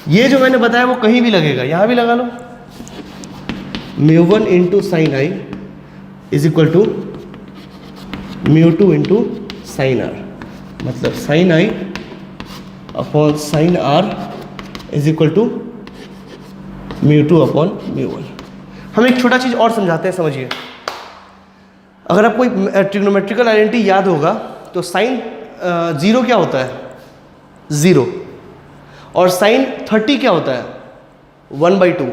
S1: ये जो मैंने बताया वो कहीं भी लगेगा, यहाँ भी लगा लो, μ1 into sine I is equal to μ2 into sine R, मतलब sine I upon sine R is equal to μ2 upon μ1। हम एक छोटा चीज़ और समझाते हैं, समझिए। अगर आपको ट्रिग्नोमेट्रिकल आइडेंटिटी याद होगा तो साइन 0 क्या होता है, 0, और साइन 30 क्या होता है, 1/2।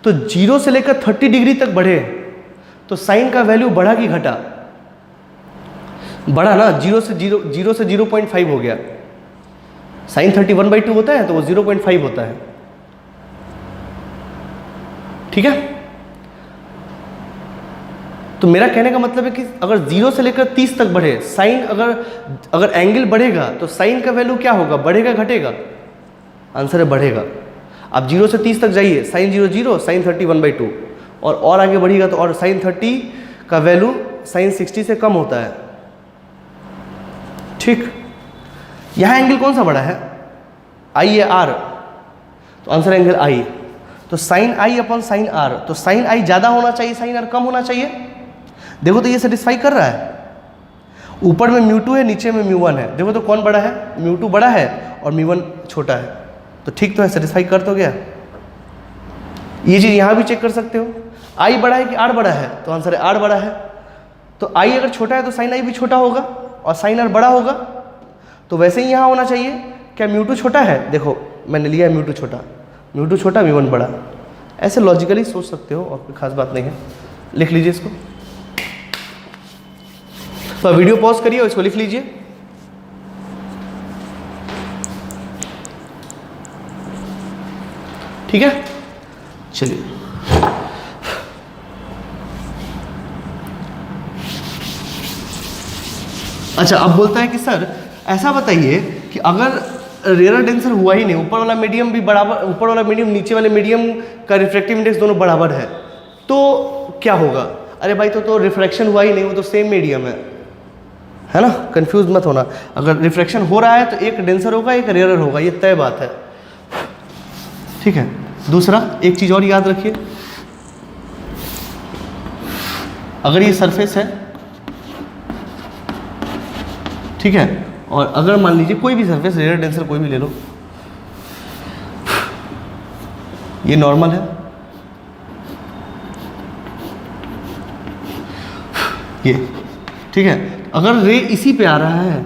S1: तो 0 से लेकर 30 डिग्री तक बढ़े तो साइन का वैल्यू बढ़ा कि घटा, बढ़ा ना, 0 से 0.5 हो गया। साइन 30 1/2 होता है तो वो 0.5 होता है, ठीक है। तो मेरा कहने का मतलब है कि अगर 0 से लेकर 30 तक बढ़े साइन, अगर एंगल बढ़ेगा तो साइन का वैल्यू क्या होगा, बढ़ेगा घटेगा, आंसर है बढ़ेगा। आप 0 से 30 तक जाइए, साइन 0 0, साइन 30 1/2, और आगे बढ़ेगा तो और साइन 30 का वैल्यू साइन 60 से कम होता है, ठीक। यहाँ एंगल कौन सा बड़ा है, आई या आर, तो आंसर एंगल आई। तो sine I upon sine R, तो साइन आई ज़्यादा होना चाहिए, साइन आर कम होना चाहिए। देखो तो ये सेटिस्फाई कर रहा है, ऊपर में μ2 है, नीचे में μ1 है, देखो तो कौन बड़ा है, μ2 बड़ा है और μ1 छोटा है, तो ठीक तो है, सेटिस्फाई कर तो गया। ये चीज़ यहाँ भी चेक कर सकते हो, आई बड़ा है कि आर बड़ा है, तो आंसर है आर बड़ा है। तो आई अगर छोटा है तो साइन आई भी छोटा होगा और साइन आर बड़ा होगा, तो वैसे ही यहाँ होना चाहिए। क्या μ2 छोटा है, देखो मैंने लिया है μ2 छोटा, μ2 छोटा μ1 बड़ा, ऐसे लॉजिकली सोच सकते हो और कोई खास बात नहीं है। लिख लीजिए इसको। तो वीडियो पॉज करिए और इसको लिख लीजिए। ठीक है, चलिए। अच्छा, अब बोलता है कि सर ऐसा बताइए कि अगर रेयर डेंसर हुआ ही नहीं, ऊपर वाला मीडियम भी बराबर, ऊपर वाला मीडियम नीचे वाले मीडियम का रिफ्रैक्टिव इंडेक्स दोनों बराबर है, तो क्या होगा? अरे भाई तो रिफ्रैक्शन हुआ ही नहीं, वो तो सेम मीडियम है ना, कंफ्यूज मत होना। अगर रिफ्रैक्शन हो रहा है तो एक डेंसर होगा एक रेयर होगा, ये तय बात है। ठीक है, दूसरा एक चीज़ और याद रखिए, अगर ये सरफेस है, ठीक है, और अगर मान लीजिए कोई भी सरफेस, रेयर डेंसर कोई भी ले लो, ये नॉर्मल है, ये ठीक है, अगर रे इसी पे आ रहा है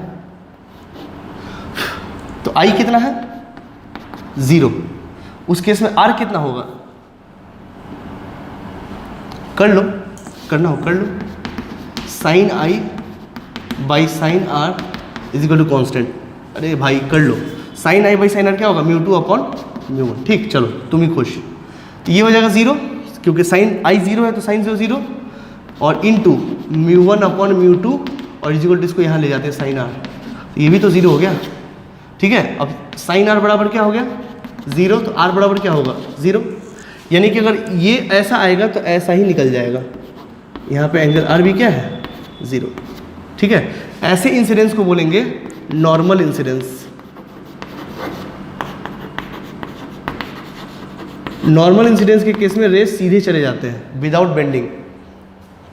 S1: तो आई कितना है? 0। उस केस में आर कितना होगा? कर लो, करना हो कर लो, sine I by sine R is equal to constant. अरे भाई कर लो, sine I by sine R क्या होगा? μ2 अपॉन μ1। ठीक, चलो तुम ही खुश। तो ये हो जाएगा 0, क्योंकि साइन आई 0 है तो साइन 0 0, और इनटू μ1 अपॉन μ2 और इज इक्वल टू इसको यहाँ ले जाते हैं साइन आर, तो ये भी तो 0 हो गया। ठीक है, अब साइन आर बराबर क्या हो गया? 0, तो आर बराबर क्या होगा? 0। यानी कि अगर ये ऐसा आएगा तो ऐसा ही निकल जाएगा, यहाँ पे एंगल आर भी क्या है? 0। ठीक है, ऐसे इंसिडेंस को बोलेंगे नॉर्मल इंसिडेंस। नॉर्मल इंसिडेंस के केस में रेस सीधे चले जाते हैं विदाउट बेंडिंग।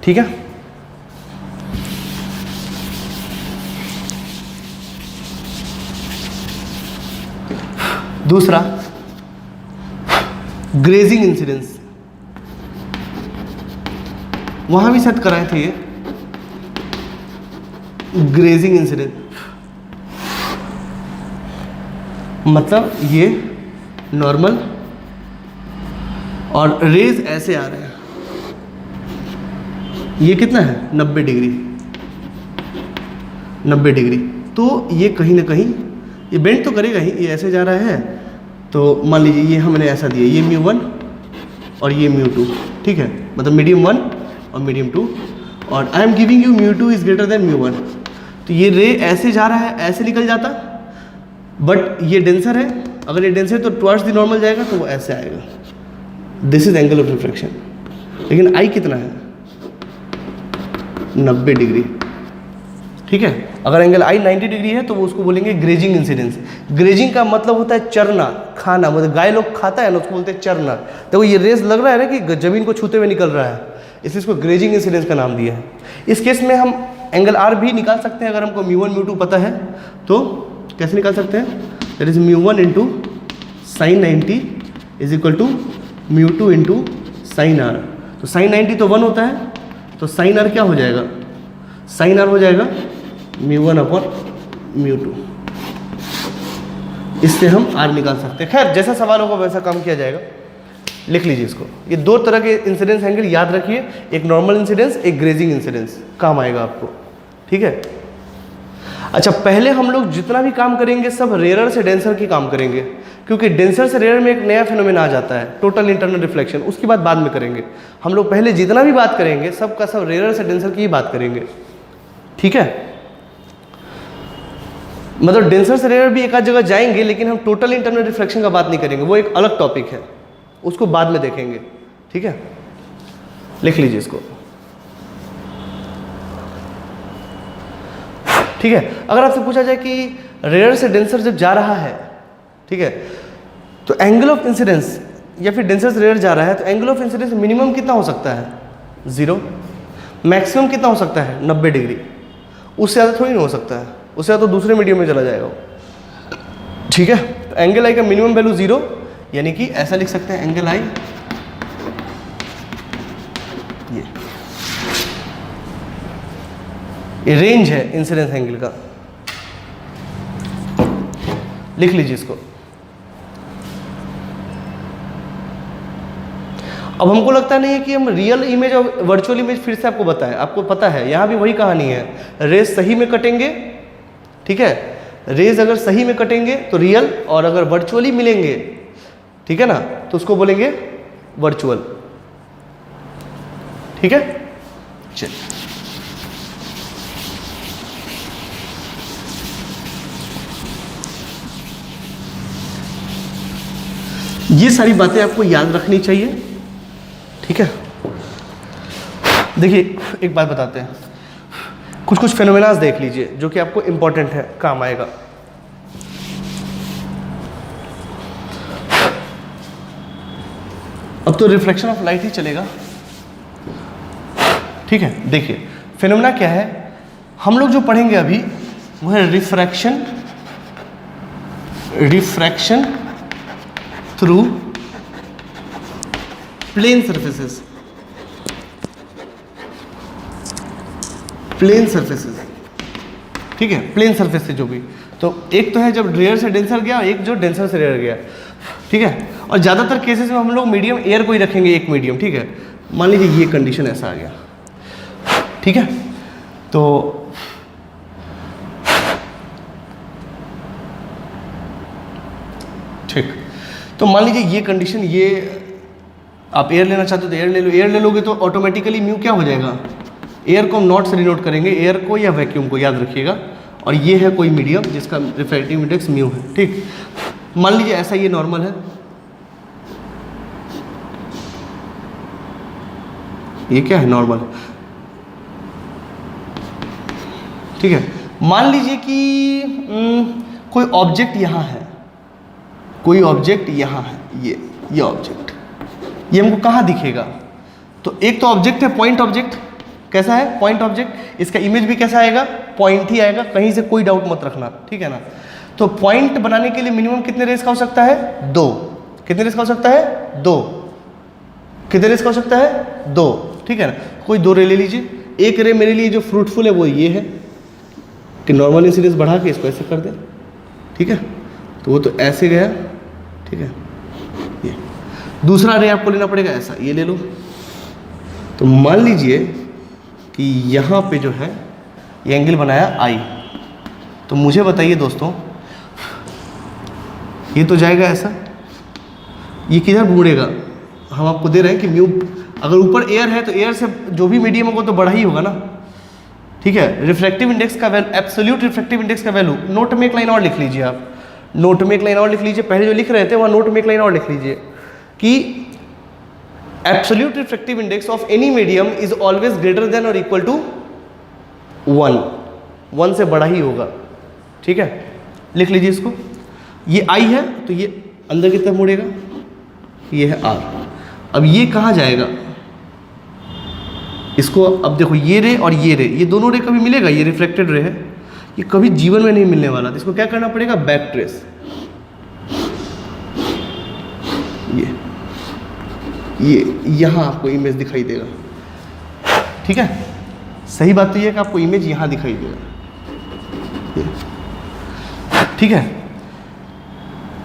S1: ठीक है, दूसरा ग्रेजिंग इंसिडेंस, वहां भी सेट कराए थे ये ग्रेजिंग इंसिडेंस, मतलब ये नॉर्मल और रेज ऐसे आ रहे हैं, ये कितना है? 90 डिग्री, 90 डिग्री। तो ये कहीं ना कहीं ये बेंड तो करेगा ही, ये ऐसे जा रहा है, तो मान लीजिए ये हमने ऐसा दिया, ये μ1 और ये μ2, ठीक है, मतलब मीडियम 1 और मीडियम 2, और I am giving you μ2 is greater than μ1। तो ये रे ऐसे जा रहा है, ऐसे निकल जाता, बट ये डेंसर है, अगर ये डेंसर है तो टुवर्ड्स द नॉर्मल जाएगा, तो वो ऐसे आएगा। This is angle of refraction. लेकिन आई कितना है? 90 डिग्री। ठीक है, अगर एंगल आई 90 डिग्री है तो वो उसको बोलेंगे ग्रेजिंग इंसिडेंस। ग्रेजिंग का मतलब होता है चरना, खाना, मतलब गाय लोग खाता है ना, उसको बोलते हैं चरना। तो ये रेस लग रहा है ना कि जमीन को छूते हुए निकल रहा है, इसलिए इसको ग्रेजिंग इंसिडेंस का नाम दिया है। इस केस में हम एंगल आर भी निकाल सकते हैं, अगर हमको μ1 μ2 पता है तो कैसे निकाल सकते हैं? That is μ1 into sine 90 is equal to μ2 into sine R. तो साइन 90 तो 1 होता है, तो साइन आर क्या हो जाएगा? साइन आर हो जाएगा μ1 अपॉन μ2। इससे हम आर निकाल सकते हैं। खैर जैसा सवाल होगा वैसा काम किया जाएगा, लिख लीजिए इसको। ये दो तरह के इंसिडेंस एंगल याद रखिए, एक नॉर्मल इंसिडेंस, एक ग्रेजिंग इंसिडेंस, काम आएगा आपको। ठीक है, अच्छा पहले हम लोग जितना भी काम करेंगे सब रेयरर से डेंसर की काम करेंगे, क्योंकि डेंसर से रेयर में एक नया फिनोमेना आ जाता है, टोटल इंटरनल रिफ्लेक्शन, उसकी बात बाद में करेंगे। हम लोग पहले जितना भी बात करेंगे सब का सब रेयरर से डेंसर की ही बात करेंगे। ठीक है, मतलब डेंसर से रेयर भी एक आध जगह जाएंगे, लेकिन हम टोटल इंटरनल रिफ्लेक्शन का बात नहीं करेंगे, वो एक अलग टॉपिक है, उसको बाद में देखेंगे। ठीक है, लिख लीजिए इसको। ठीक है, अगर आपसे पूछा जाए कि रेयर से डेंसर जब जा रहा है, ठीक है, तो एंगल ऑफ इंसिडेंस, या फिर डेंसर से रेयर जा रहा है तो एंगल ऑफ इंसिडेंस मिनिमम कितना हो सकता है? 0। मैक्सिमम कितना हो सकता है? 90 डिग्री। उससे ज़्यादा थोड़ी नहीं हो सकता है, उससे ज़्यादा तो दूसरे मीडियम में चला जाएगा। ठीक है, तो एंगल आई का मिनिमम वैल्यू 0, यानी कि ऐसा लिख सकते हैं एंगल आई, ये रेंज है इंसिडेंस एंगल का, लिख लीजिए इसको। अब हमको लगता नहीं है कि हम रियल इमेज और वर्चुअल इमेज फिर से आपको बताएं, आपको पता है यहाँ भी वही कहानी है, रेज सही में कटेंगे, ठीक है, रेज अगर सही में कटेंगे तो रियल, और अगर वर्चुअली मिलेंगे, ठीक है ना, तो उसको बोलेंगे वर्चुअल, ठीक है। चलिए ये सारी बातें आपको याद रखनी चाहिए, ठीक है। देखिए एक बात बताते हैं, कुछ कुछ फेनोमेनास देख लीजिए जो कि आपको इंपॉर्टेंट है, काम आएगा। अब तो रिफ्लेक्शन ऑफ लाइट ही चलेगा, ठीक है। देखिए फेनोमेना क्या है, हम लोग जो पढ़ेंगे अभी वो है refraction, refraction through plane surfaces, plane surfaces, ठीक है, प्लेन सर्फेस से जो भी, तो एक तो है जब रेयर से डेंसर गया, एक जो डेंसर से रेयर गया, ठीक है। और ज़्यादातर केसेस में हम लोग मीडियम एयर को ही रखेंगे, एक मीडियम, ठीक है। मान लीजिए ये कंडीशन ऐसा आ गया, ठीक है, तो ठीक, तो मान लीजिए ये कंडीशन, ये आप एयर लेना चाहते हो तो एयर ले लो, एयर ले लोगे तो ऑटोमेटिकली म्यू क्या हो जाएगा, एयर को हम नॉट से डिनोट करेंगे, एयर को या वैक्यूम को, याद रखिएगा। और ये है कोई मीडियम जिसका रिफ्रैक्टिव इंडेक्स म्यू है, ठीक। मान लीजिए ऐसा ये नॉर्मल है, ये क्या है, नॉर्मल है, ठीक है। मान लीजिए कि कोई ऑब्जेक्ट यहाँ है, कोई ऑब्जेक्ट यहाँ है, ये ऑब्जेक्ट, ये हमको कहाँ दिखेगा, तो एक तो ऑब्जेक्ट है पॉइंट ऑब्जेक्ट, कैसा है, पॉइंट ऑब्जेक्ट, इसका इमेज भी कैसा आएगा, पॉइंट ही आएगा, कहीं से कोई डाउट मत रखना, ठीक है ना। तो पॉइंट बनाने के लिए मिनिमम कितने रेस का हो सकता है, 2, कितने रेस का हो सकता है, 2, कितने रेस का हो सकता है, 2, ठीक है ना। कोई 2 रे ले लीजिए, एक रे मेरे लिए जो फ्रूटफुल है वो ये है कि नॉर्मल इंसिडेंस बढ़ा के इसको ऐसे कर दे, ठीक है, तो वो तो ऐसे गया, ठीक है। ये दूसरा रे आपको लेना पड़ेगा ऐसा, ये ले लो। तो मान लीजिए कि यहाँ पे जो है ये एंगल बनाया आई, तो मुझे बताइए दोस्तों, ये तो जाएगा ऐसा, ये किधर मुड़ेगा, हम आपको दे रहे हैं कि म्यू, अगर ऊपर एयर है तो एयर से जो भी मीडियम होगा तो बड़ा ही होगा ना, ठीक है। रिफ्रैक्टिव इंडेक्स का वैल्यू, एब्सोल्यूट रिफ्रैक्टिव इंडेक्स का वैल्यू, नोट में एक लाइन और लिख लीजिए आप, नोट में एक लाइन और लिख लीजिए, पहले जो लिख रहे थे वहाँ नोट में एक लाइन और लिख लीजिए कि absolute refractive index of any medium is always greater than और इक्वल टू 1 से बड़ा ही होगा, ठीक है। लिख लीजिए इसको, ये आई है तो ये अंदर की तरफ मुड़ेगा, ये है आर। अब ये कहाँ जाएगा, इसको अब देखो, ये रे और ये रे, ये दोनों रे कभी मिलेगा, ये रिफ्लेक्टेड रे है, ये कभी जीवन में नहीं मिलने वाला, तो इसको क्या करना पड़ेगा, बैक ट्रेस, ये यहाँ आपको इमेज दिखाई देगा, ठीक है। सही बात तो ये है कि आपको इमेज यहाँ दिखाई देगा, ठीक है।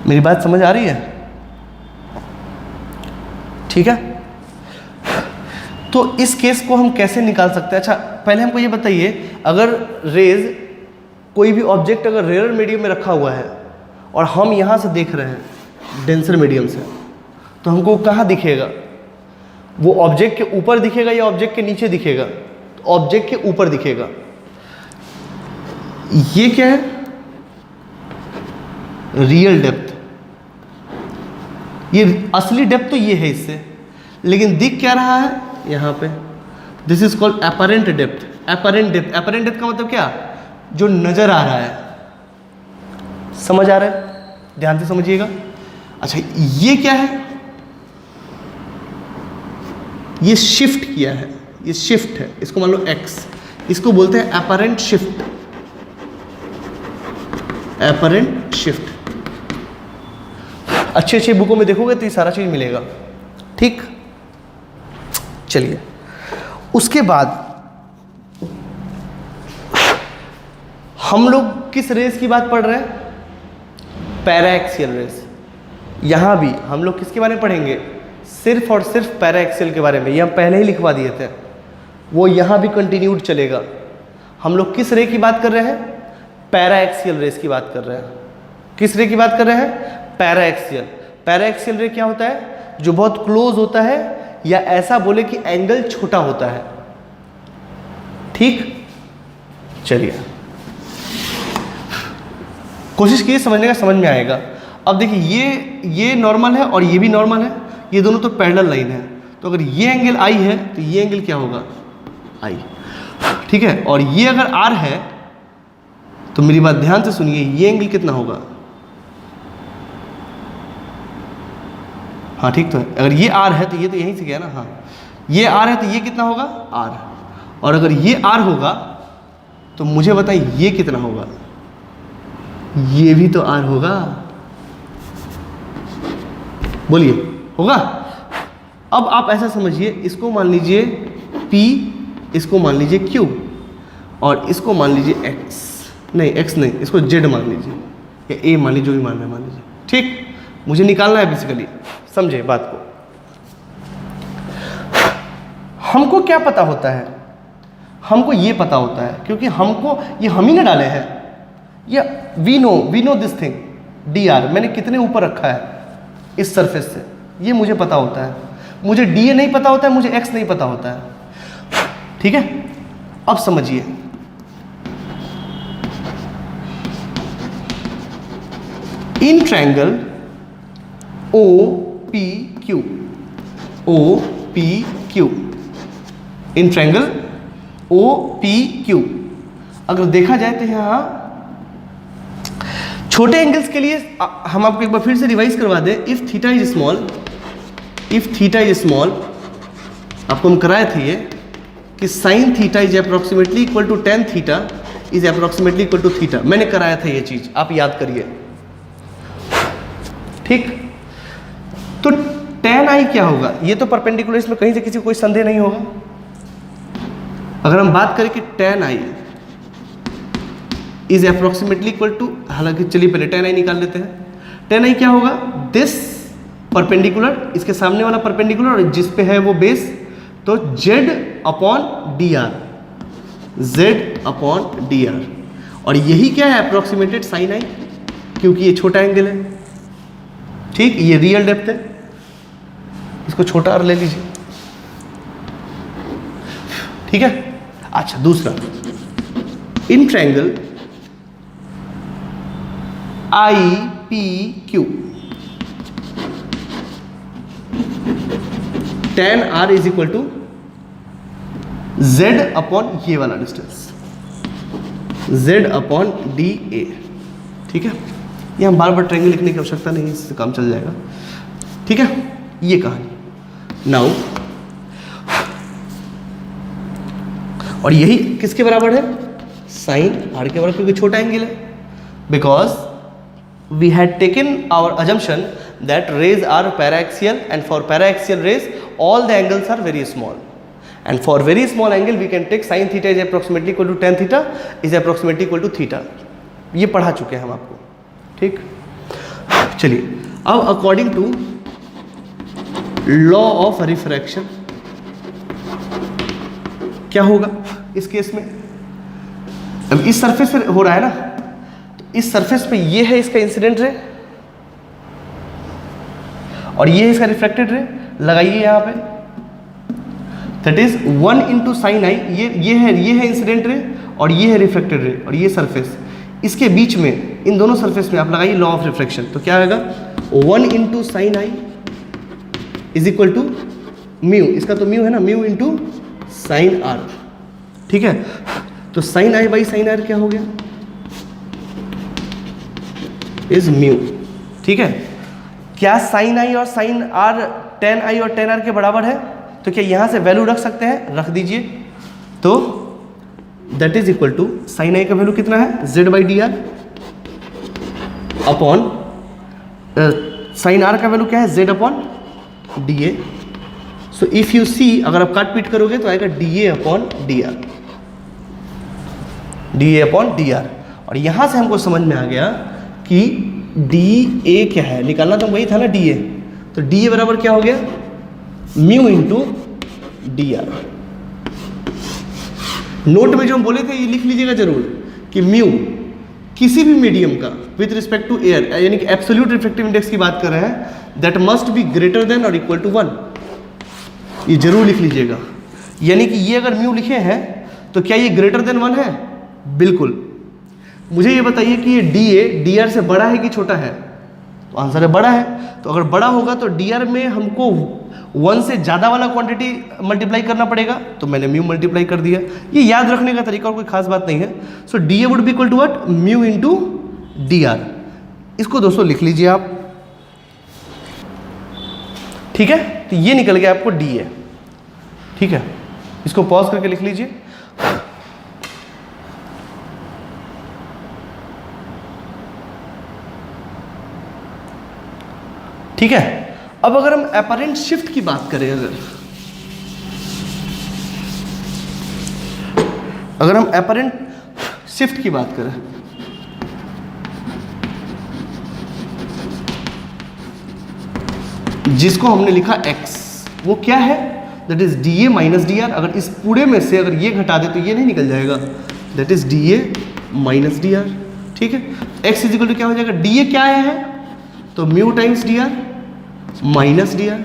S1: मेरी बात समझ आ रही है, ठीक है। तो इस केस को हम कैसे निकाल सकते हैं, अच्छा पहले हमको ये बताइए, अगर रेज, कोई भी ऑब्जेक्ट अगर रेयर मीडियम में रखा हुआ है और हम यहाँ से देख रहे हैं डेंसर मीडियम से, तो हमको कहाँ दिखेगा, वो ऑब्जेक्ट के ऊपर दिखेगा या ऑब्जेक्ट के नीचे दिखेगा, तो ऑब्जेक्ट के ऊपर दिखेगा। ये क्या है, रियल डेप्थ, ये असली डेप्थ तो ये है इससे, लेकिन दिख क्या रहा है यहाँ पे, this is called apparent depth. Apparent depth, apparent depth का मतलब क्या, जो नजर आ रहा है, समझ आ रहा है, ध्यान से समझिएगा। अच्छा ये क्या है, ये शिफ्ट किया है, ये शिफ्ट है, इसको मान लो x, इसको बोलते हैं एपरेंट शिफ्ट, एपरेंट शिफ्ट। अच्छी अच्छी बुकों में देखोगे तो ये सारा चीज मिलेगा, ठीक। चलिए उसके बाद हम लोग किस रेस की बात पढ़ रहे हैं, पैराएक्सियल रेस। यहां भी हम लोग किसके बारे में पढ़ेंगे, सिर्फ और सिर्फ पैरा एक्सियल के बारे में, ये हम पहले ही लिखवा दिए थे, वो यहाँ भी कंटिन्यूड चलेगा। हम लोग किस रे की बात कर रहे हैं? पैरा एक्सियल रेस की बात कर रहे हैं। किस रे की बात कर रहे हैं? Para axial. पैरा एक्सियल रे क्या होता है? जो बहुत क्लोज होता है, या ऐसा बोले कि एंगल छोटा होता है। ठीक, चलिए कोशिश कीजिए समझने का, समझ में आएगा। अब देखिए ये नॉर्मल है और ये भी नॉर्मल है, ये दोनों तो पैरेलल लाइन है। तो अगर ये एंगल आई है तो ये एंगल क्या होगा? आई। ठीक है, और ये अगर आर है तो मेरी बात ध्यान से सुनिए, ये एंगल कितना होगा? हाँ ठीक तो है, अगर ये आर है तो ये तो यहीं से गया ना। हाँ, ये आर है तो ये कितना होगा? आर। और अगर ये आर होगा तो मुझे बताइए ये कितना होगा? ये भी तो आर होगा, बोलिए होगा? अब आप ऐसा समझिए, इसको मान लीजिए P, इसको मान लीजिए Q, और इसको मान लीजिए X, नहीं X नहीं, इसको Z मान लीजिए, या A मान लीजिए, जो भी मानना है मान लीजिए। ठीक, मुझे निकालना है बेसिकली, समझे बात को। हमको क्या पता होता है? हमको ये पता होता है क्योंकि हमको ये हम ही ना डाले हैं, या we know this thing dr मैंने कितने ऊपर रखा है इस सरफेस से, ये मुझे पता होता है। मुझे dA नहीं पता होता है, मुझे x नहीं पता होता है। ठीक है, अब समझिए, इन ट्रायंगल OPQ, इन ट्रायंगल OPQ अगर देखा जाए तो यहाँ छोटे एंगल्स के लिए हम आपको एक बार फिर से रिवाइज करवा दें। इफ थीटा इज स्मॉल, आपको हम कराए थे ये कि sine theta is approximately equal to tan theta is approximately equal to theta, मैंने कराया था ये चीज, आप याद करिए। ठीक, तो tan i क्या होगा? ये तो परपेंडिकुलर, इसमें कहीं से किसी को कोई संदेह नहीं होगा। अगर हम बात करें कि tan i is approximately equal to, हालांकि चलिए पहले tan i निकाल लेते हैं। tan i क्या होगा? दिस परपेंडिकुलर, इसके सामने वाला परपेंडिकुलर, और जिस पे है वो बेस, तो z अपॉन dr, और यही क्या है? अप्रोक्सीमेटेड साइन i, क्योंकि ये छोटा एंगल है। ठीक, ये रियल डेप्थ है, इसको छोटा r ले लीजिए। ठीक है, अच्छा दूसरा, in triangle IPQ, tan r is equal to z upon ये वाला डिस्टेंस, z अपॉन dA। ठीक है, ये हम बार बार ट्रायंगल लिखने की आवश्यकता नहीं, इससे काम चल जाएगा। ठीक है, ये कहानी। नाउ, और यही किसके बराबर है? साइन r के बराबर, क्योंकि छोटा एंगल है। Because we had taken our assumption that rays are paraxial, and for paraxial rays all the angles are very small, and for very small angle we can take sin theta is approximately equal to tan theta is approximately equal to theta। ये पढ़ा चुके हैं हम आपको। ठीक, चलिए अब according to law of refraction क्या होगा इस केस में? अब इस सरफेस पे हो रहा है ना, तो इस सरफेस पे ये है इसका इंसिडेंट रे, और ये है इसका रिफ्रैक्टेड रे। लगाइए यहाँ पे, दैट इज 1 इंटू साइन आई, ये है इंसिडेंट रे, और ये है रिफ्लेक्टेड रे, और ये सरफेस, इसके बीच में इन दोनों सरफेस में आप लगाइए लॉ ऑफ रिफ्लेक्शन। तो क्या आएगा? 1 into sine I is equal to mu, इसका तो म्यू है ना, म्यू इंटू साइन आर। ठीक है, तो sine I by sine R क्या हो गया? Is mu. ठीक है, क्या साइन आई और साइन आर टेन आई और टेन आर के बराबर है? तो क्या यहां से वैल्यू रख सकते हैं? रख दीजिए। तो that is equal to sine I का वैल्यू कितना है? z by D R upon sine R का वैल्यू क्या है? z upon D A. So if you see, अगर आप काट पीट करोगे तो आएगा D A upon D R, D A upon D R. और यहां से हमको समझ में आ गया कि डी ए क्या है, निकालना तो वही था ना डी ए। तो डी ए बराबर क्या हो गया? Mu into D are. Note में जो हम बोले थे ये लिख लीजिएगा जरूर कि म्यू किसी भी मीडियम का विद रिस्पेक्ट टू एयर, यानी कि एब्सोल्यूट रिफ्रैक्टिव इंडेक्स की बात कर रहे हैं, that must be greater than और इक्वल टू 1। ये जरूर लिख लीजिएगा। यानी कि ये अगर म्यू लिखे हैं तो क्या ये ग्रेटर देन 1 है? बिल्कुल। मुझे ये बताइए कि ये डी ए डी आर से बड़ा है कि छोटा है? तो आंसर है बड़ा है। तो अगर बड़ा होगा तो डी आर में हमको 1 से ज़्यादा वाला क्वांटिटी मल्टीप्लाई करना पड़ेगा, तो मैंने म्यू मल्टीप्लाई कर दिया। ये याद रखने का तरीका और कोई खास बात नहीं है। So D A would be equal to what? Mu into D R. इसको दोस्तों लिख लीजिए आप, ठीक है? तो ये निकल गया आपको डी ए, ठीक है? इसको पॉज करके लिख लीजिए। ठीक है। अब अगर हम अपरेंट शिफ्ट की बात करें, अगर हम अपरेंट शिफ्ट की बात करें, जिसको हमने लिखा x, वो क्या है? That is D A minus D R. अगर इस पूरे में से अगर ये घटा दे तो ये नहीं निकल जाएगा, that is D A minus D R. ठीक है। x इज इक्वल टू क्या हो जाएगा? डी ए क्या आया है? तो mu times D R minus D R.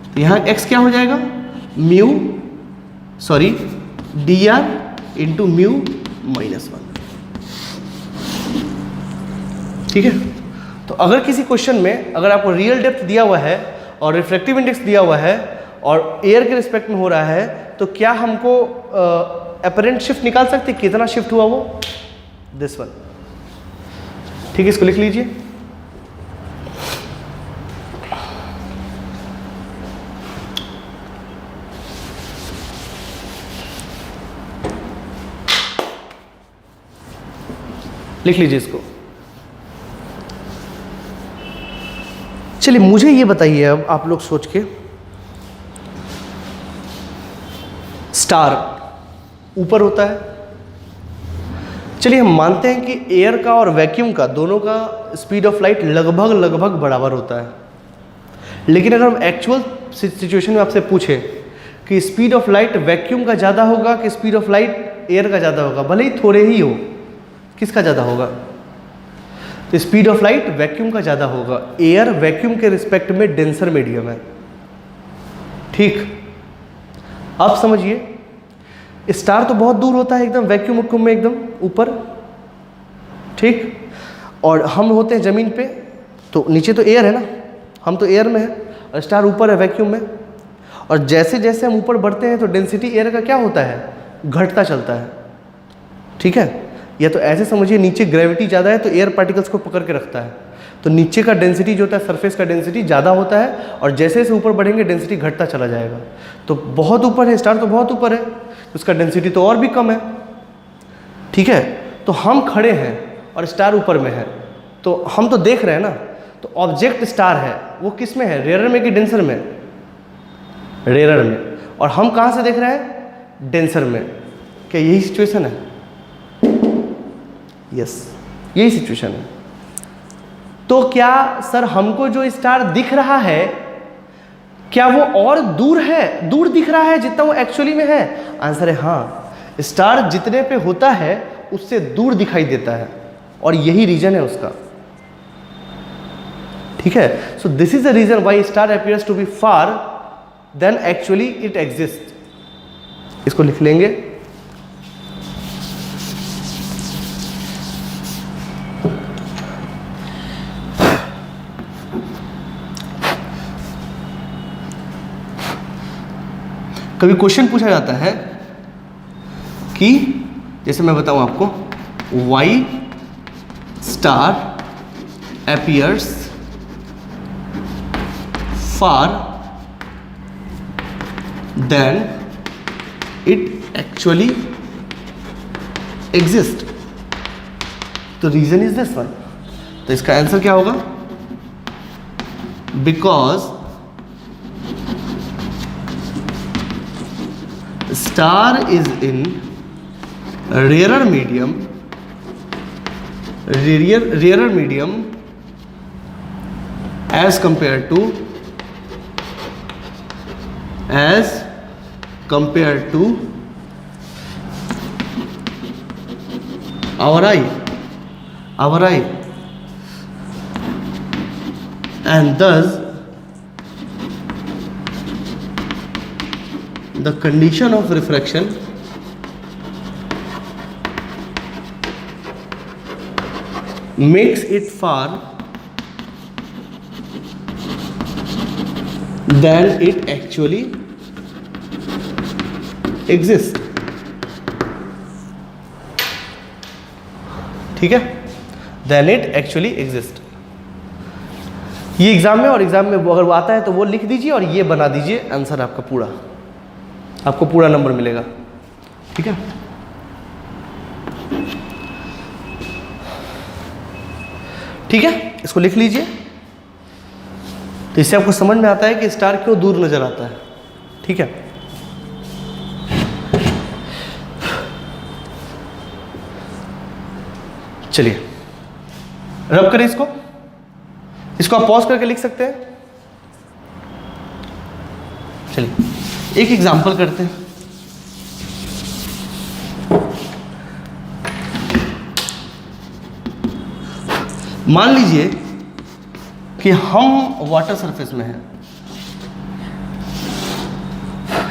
S1: तो यहाँ x क्या हो जाएगा? Mu sorry D R into mu minus 1। ठीक है। तो अगर किसी क्वेश्चन में अगर आपको रियल डेप्थ दिया हुआ है और रिफ्रैक्टिव इंडेक्स दिया हुआ है और एयर के रिस्पेक्ट में हो रहा है, तो क्या हमको अपरेंट शिफ्ट निकाल सकते हैं? कितना शिफ्ट हुआ वो? This one. ठीक है, इसको लिख लीजिए। लिख लीजिए इसको। चलिए मुझे ये बताइए अब आप लोग सोच के, स्टार ऊपर होता है। चलिए हम मानते हैं कि एयर का और वैक्यूम का दोनों का स्पीड ऑफ लाइट लगभग बराबर होता है। लेकिन अगर हम एक्चुअल सिचुएशन में आपसे पूछे कि स्पीड ऑफ लाइट वैक्यूम का ज़्यादा होगा कि स्पीड ऑफ लाइट एयर का ज़्यादा होगा, भले ही थोड़े ही हो, किसका ज़्यादा होगा? तो स्पीड ऑफ लाइट वैक्यूम का ज़्यादा होगा। एयर वैक्यूम के रिस्पेक्ट में डेंसर मीडियम है। ठीक, अब समझिए, स्टार तो बहुत दूर होता है एकदम, वैक्यूम में एकदम ऊपर। ठीक, और हम होते हैं ज़मीन पे, तो नीचे तो एयर है ना, हम तो एयर में है और स्टार ऊपर है वैक्यूम में। और जैसे जैसे हम ऊपर बढ़ते हैं तो डेंसिटी एयर का क्या होता है? घटता चलता है। ठीक है। या तो ऐसे समझिए, नीचे ग्रेविटी ज़्यादा है तो एयर पार्टिकल्स को पकड़ के रखता है, तो नीचे का डेंसिटी जो होता है, सरफेस का डेंसिटी ज़्यादा होता है, और जैसे जैसे ऊपर बढ़ेंगे डेंसिटी घटता चला जाएगा। तो बहुत ऊपर है स्टार, तो बहुत ऊपर है, उसका डेंसिटी तो और भी कम है। ठीक है। तो हम खड़े हैं और स्टार ऊपर में है, तो हम तो देख रहे हैं ना, तो ऑब्जेक्ट स्टार है, वो किस में है? रेयरर में कि डेंसर में? रेयरर में। और हम कहाँ से देख रहे हैं? डेंसर में। क्या यही सिचुएशन है? यस, यही सिचुएशन है। तो क्या सर हमको जो स्टार दिख रहा है, क्या वो और दूर है, दूर दिख रहा है जितना वो एक्चुअली में है? आंसर है हाँ। स्टार जितने पे होता है उससे दूर दिखाई देता है, और यही रीजन है उसका। ठीक है। So this is the reason why star appears to be far than actually it exist. इसको लिख लेंगे। कभी क्वेश्चन पूछा जाता है कि जैसे मैं बताऊं आपको, why star appears far than it actually exist. तो रीजन इज दिस वन। तो इसका आंसर क्या होगा? Because star is in rarer medium as compared to as compared to our eye, and thus the condition of refraction makes it far than it actually exists. ठीक है, than it actually exists. ये exam में, और exam में अगर वो आता है तो वो लिख दीजिए और ये बना दीजिए आंसर आपका पूरा, आपको पूरा नंबर मिलेगा. ठीक है, ठीक है, इसको लिख लीजिए. तो इससे आपको समझ में आता है कि स्टार क्यों दूर नजर आता है. ठीक है, चलिए रब करें इसको. इसको आप पॉज करके लिख सकते हैं. चलिए एक एग्जांपल करते हैं. मान लीजिए कि हम वाटर सरफेस में हैं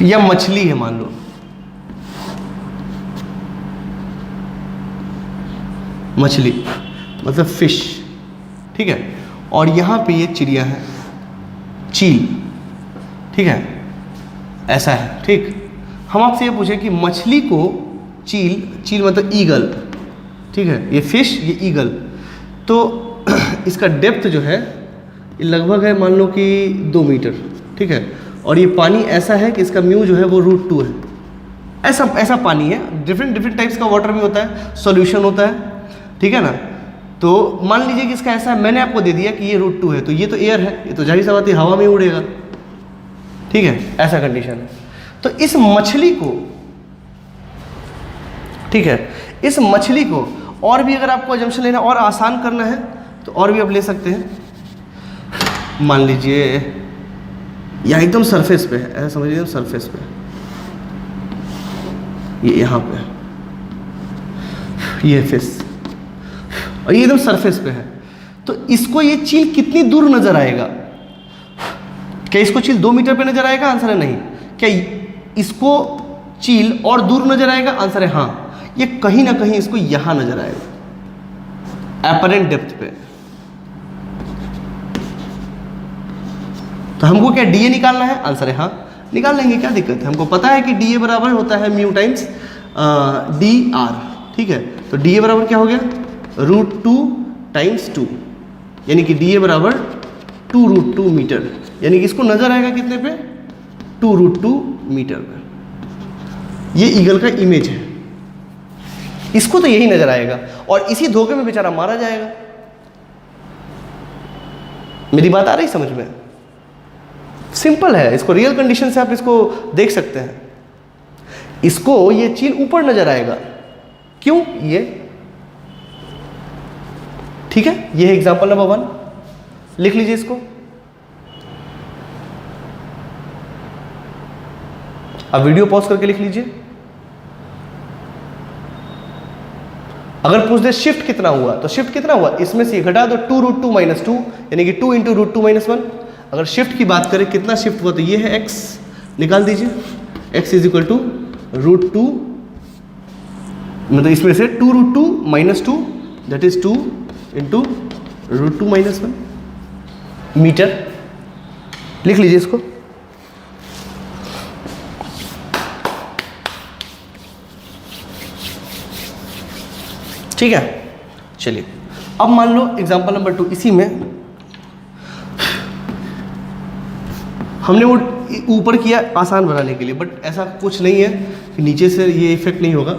S1: या मछली है, मान लो. मछली मतलब फिश. ठीक है, और यहाँ पे ये चिड़िया है, चील. ठीक है, ऐसा है. ठीक, हम आपसे ये पूछे कि मछली को चील मतलब ईगल. ठीक है, ये फिश, ये ईगल. तो इसका डेप्थ जो है ये लगभग है, मान लो कि 2 मीटर. ठीक है, और ये पानी ऐसा है कि इसका म्यू जो है वो √2 है. ऐसा पानी है. डिफरेंट टाइप्स का वाटर भी होता है, सॉल्यूशन होता है. ठीक है ना. तो मान लीजिए कि इसका ऐसा है, मैंने आपको दे दिया कि ये √2 है, तो ये तो एयर है, ये तो जाहिर सी बात है हवा में उड़ेगा. ठीक है, ऐसा कंडीशन है. तो इस मछली को, ठीक है, इस मछली को और भी अगर आपको अजम्पशन लेना और आसान करना है तो और भी आप ले सकते हैं. मान लीजिए यहाँ एकदम सरफेस पे है, ऐसा समझ लीजिए सरफेस पे, ये यहाँ पे ये फिश, और ये एकदम सरफेस पे है. तो इसको ये चील कितनी दूर नजर आएगा? क्या इसको चील 2 मीटर पे नजर आएगा? आंसर है नहीं. क्या इसको चील और दूर नजर आएगा? आंसर है हाँ. ये कहीं ना कहीं इसको यहां नजर आएगा, एपरेंट डेप्थ पे. तो हमको क्या डीए निकालना है? आंसर है हाँ, निकाल लेंगे, क्या दिक्कत है. हमको पता है कि डीए बराबर होता है म्यू टाइम्स डी आर. ठीक है, तो डीए बराबर क्या हो गया? √2 टाइम्स 2, यानी कि डीए बराबर 2√2 मीटर. यानी कि इसको नजर आएगा कितने पे? 2√2 मीटर पे. ये ईगल का इमेज है, इसको तो यही नजर आएगा और इसी धोखे में बेचारा मारा जाएगा. मेरी बात आ रही समझ में? सिंपल है. इसको रियल कंडीशन से आप इसको देख सकते हैं. इसको ये चील ऊपर नजर आएगा. क्यों? ये ठीक है, ये है एग्जांपल नंबर 1. लिख लीजिए इसको. अब वीडियो पॉज करके लिख लीजिए. अगर पूछ दे शिफ्ट कितना हुआ, तो शिफ्ट कितना हुआ? इसमें से घटा दो 2√2 - 2, यानी कि 2 × √2 - 1. अगर शिफ्ट की बात करें कितना शिफ्ट हुआ, तो ये है x. निकाल दीजिए. x = √2, मतलब इसमें से 2√2 - 2, दैट इज 2 × √2 - 1 मीटर. लिख लीजिए इसको. ठीक है, चलिए अब मान लो एग्जांपल नंबर 2. इसी में हमने वो ऊपर किया आसान बनाने के लिए, बट ऐसा कुछ नहीं है कि नीचे से ये इफेक्ट नहीं होगा.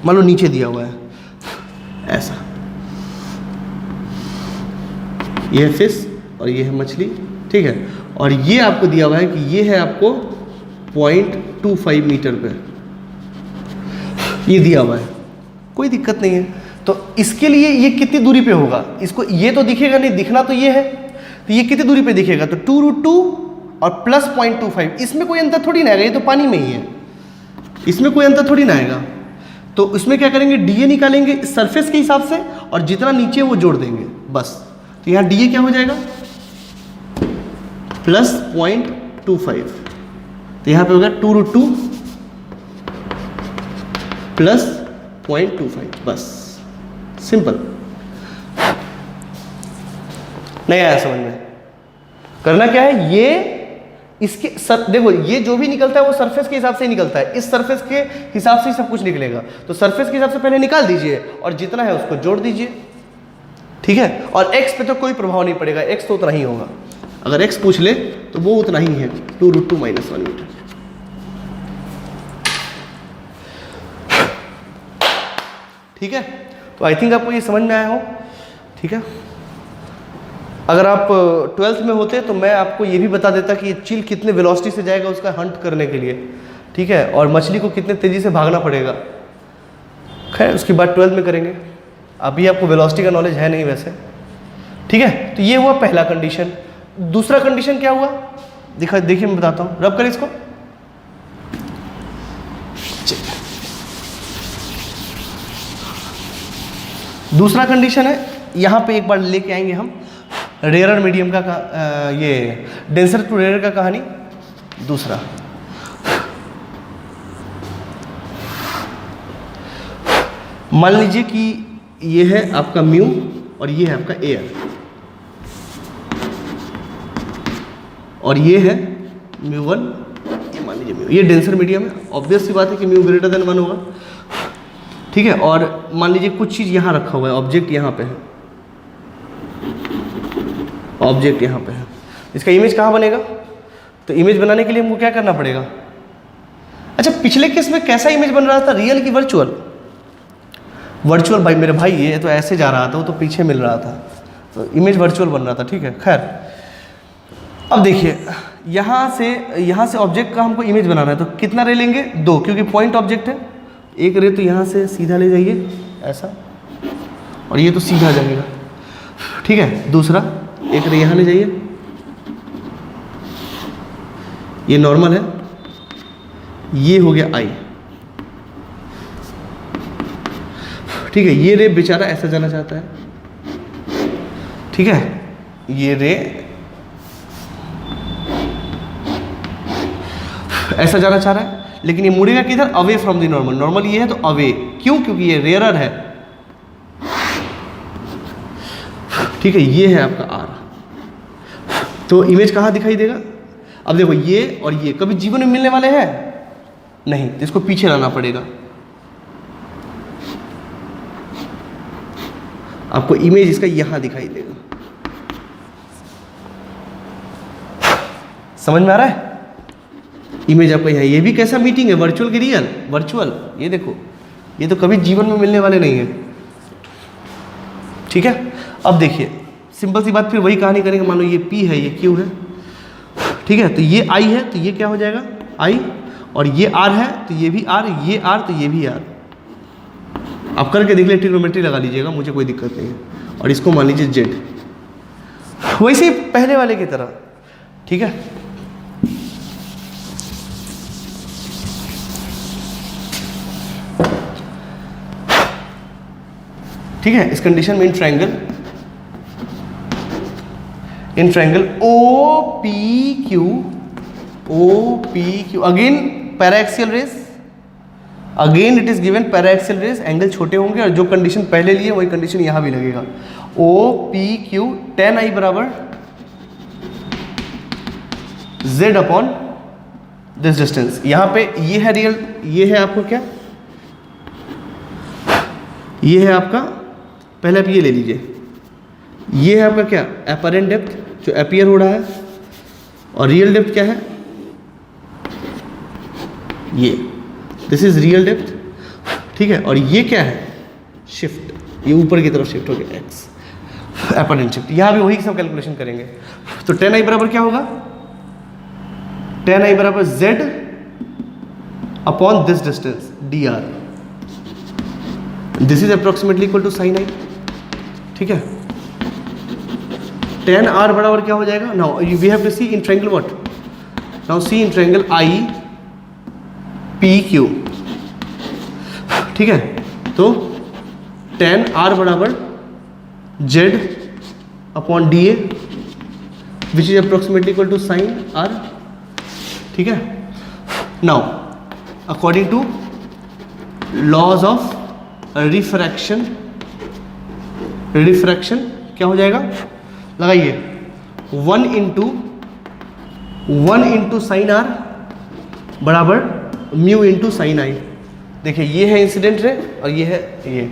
S1: मान लो नीचे दिया हुआ है ऐसा, ये है फिश और ये है मछली. ठीक है, और ये आपको दिया हुआ है कि ये है आपको 0.25 मीटर पे, ये दिया हुआ है. कोई दिक्कत नहीं है. तो इसके लिए ये कितनी दूरी पे होगा? इसको ये तो दिखेगा नहीं, दिखना तो ये है. तो ये कितनी दूरी पे दिखेगा? तो 2√2 और प्लस 0.25, इसमें कोई अंतर थोड़ी ना आएगा, ये तो पानी में ही है, इसमें कोई अंतर थोड़ी ना आएगा। तो इसमें क्या करेंगे, डीए निकालेंगे सरफेस के हिसाब से और जितना नीचे वो जोड़ देंगे बस। तो यहाँ डीए क्या हो जाएगा, प्लस 0.25, तो यहाँ पे होगा 2√2 प्लस 0.25, बस सिंपल। नहीं आया समझ में? करना क्या है, ये इसके देखो ये जो भी निकलता है वो सरफेस के हिसाब से ही निकलता है, इस सरफेस के हिसाब से ही सब कुछ निकलेगा। तो सरफेस के हिसाब से पहले निकाल दीजिए और जितना है उसको जोड़ दीजिए, ठीक है। और x पे तो कोई प्रभाव नहीं पड़ेगा, x तो उतना ही होगा, अगर x पूछ ले तो वो उतना ही है, 2√2 - 1 मीटर। ठीक है, तो आई थिंक आपको ये समझ में आया हो, ठीक है। अगर आप 12th में होते तो मैं आपको ये भी बता देता कि ये चील कितने वेलोसिटी से जाएगा उसका हंट करने के लिए, ठीक है, और मछली को कितने तेज़ी से भागना पड़ेगा। खैर उसकी बात 12th में करेंगे, अभी आपको वेलोसिटी का नॉलेज है नहीं वैसे, ठीक है। तो ये हुआ पहला कंडीशन। दूसरा कंडीशन क्या हुआ, देखिए मैं बताता हूँ, रब करें इसको। दूसरा कंडीशन है, यहाँ पे एक बार लेके आएंगे हम रेयरर मीडियम का ये डेंसर टू रेयर का कहानी। दूसरा मान लीजिए कि ये है आपका म्यू और ये है आपका एयर, और ये है μ1, ये मान लीजिए म्यू, ये डेंसर मीडियम है, ऑब्वियस सी बात है कि म्यू ग्रेटर देन 1 होगा, ठीक है। और मान लीजिए कुछ चीज़ यहाँ रखा हुआ है, ऑब्जेक्ट यहाँ पे है, ऑब्जेक्ट यहाँ पे है, इसका इमेज कहाँ बनेगा, तो इमेज बनाने के लिए हमको क्या करना पड़ेगा। अच्छा पिछले केस में कैसा इमेज बन रहा था, रियल की वर्चुअल? वर्चुअल भाई मेरे भाई, ये तो ऐसे जा रहा था, वो तो पीछे मिल रहा था, तो इमेज वर्चुअल बन रहा था, ठीक है। खैर अब देखिए यहाँ से ऑब्जेक्ट का हमको इमेज बनाना है, तो कितना रे लेंगे, 2, क्योंकि पॉइंट ऑब्जेक्ट है। एक रे तो यहाँ से सीधा ले जाइए ऐसा, और ये तो सीधा जाएगा, ठीक है। दूसरा एक रे यहाँ ले जाइए, ये नॉर्मल है, ये हो गया आई, ठीक है। ये रे बेचारा ऐसा जाना चाहता है, ठीक है, ये रे ऐसा जाना चाह रहा है, लेकिन ये मुड़ेगा किधर, away from the normal. Normal ये है तो अवे, क्यों, क्योंकि ये रेयरर है, ठीक है। ये है आपका आर, तो इमेज कहाँ दिखाई देगा। अब देखो ये और ये कभी जीवन में मिलने वाले हैं नहीं, तो इसको पीछे लाना पड़ेगा। आपको इमेज इसका यहां दिखाई देगा, समझ में आ रहा है, इमेज आपका यहाँ। ये भी कैसा मीटिंग है, वर्चुअल की रियल, वर्चुअल, ये देखो ये तो कभी जीवन में मिलने वाले नहीं है, ठीक है। अब देखिए सिंपल सी बात, फिर वही कहानी करेंगे। मान लो ये P है, ये Q है, ठीक है, तो ये I है, तो ये क्या हो जाएगा I, और ये R है तो ये भी R, ये R तो ये भी R। आप करके देख लीजिए, ट्रिग्नोमेट्री लगा लीजिएगा, मुझे कोई दिक्कत नहीं है। और इसको मान लीजिए Z, वैसे ही पहले वाले की तरह, ठीक है। ठीक है, इस कंडीशन में in triangle OPQ again paraxial rays, again it is given paraxial rays, angle छोटे होंगे, और जो कंडीशन पहले लिए वही कंडीशन यहां भी लगेगा। OPQ tan I बराबर Z अपॉन दिस डिस्टेंस। यहां पे ये है रियल, ये है आपको क्या, ये है आपका, पहले आप ये ले लीजिए, ये है आपका क्या, अपरेंट डेप्थ जो अपीयर हो रहा है, और रियल डेप्थ क्या है, ये, दिस इज रियल डेप्थ, ठीक है। और ये क्या है, शिफ्ट, ये ऊपर की तरफ शिफ्ट हो गया x, अपरेंट शिफ्ट। यहां भी वही सब कैलकुलेशन करेंगे। तो tan I बराबर क्या होगा, tan I बराबर Z upon this distance dr, this is approximately equal to sin I, ठीक है। tan R बराबर क्या हो जाएगा, now we have to see in triangle what, now see in triangle I P Q, ठीक है। तो tan r बराबर z upon D A which is approximately equal to sine r, ठीक है। Now according to laws of refraction, refraction क्या हो जाएगा, लगाइए 1 इंटू साइन r बराबर म्यू इंटू साइन आई। देखिए ये है इंसिडेंट रे और ये है ये,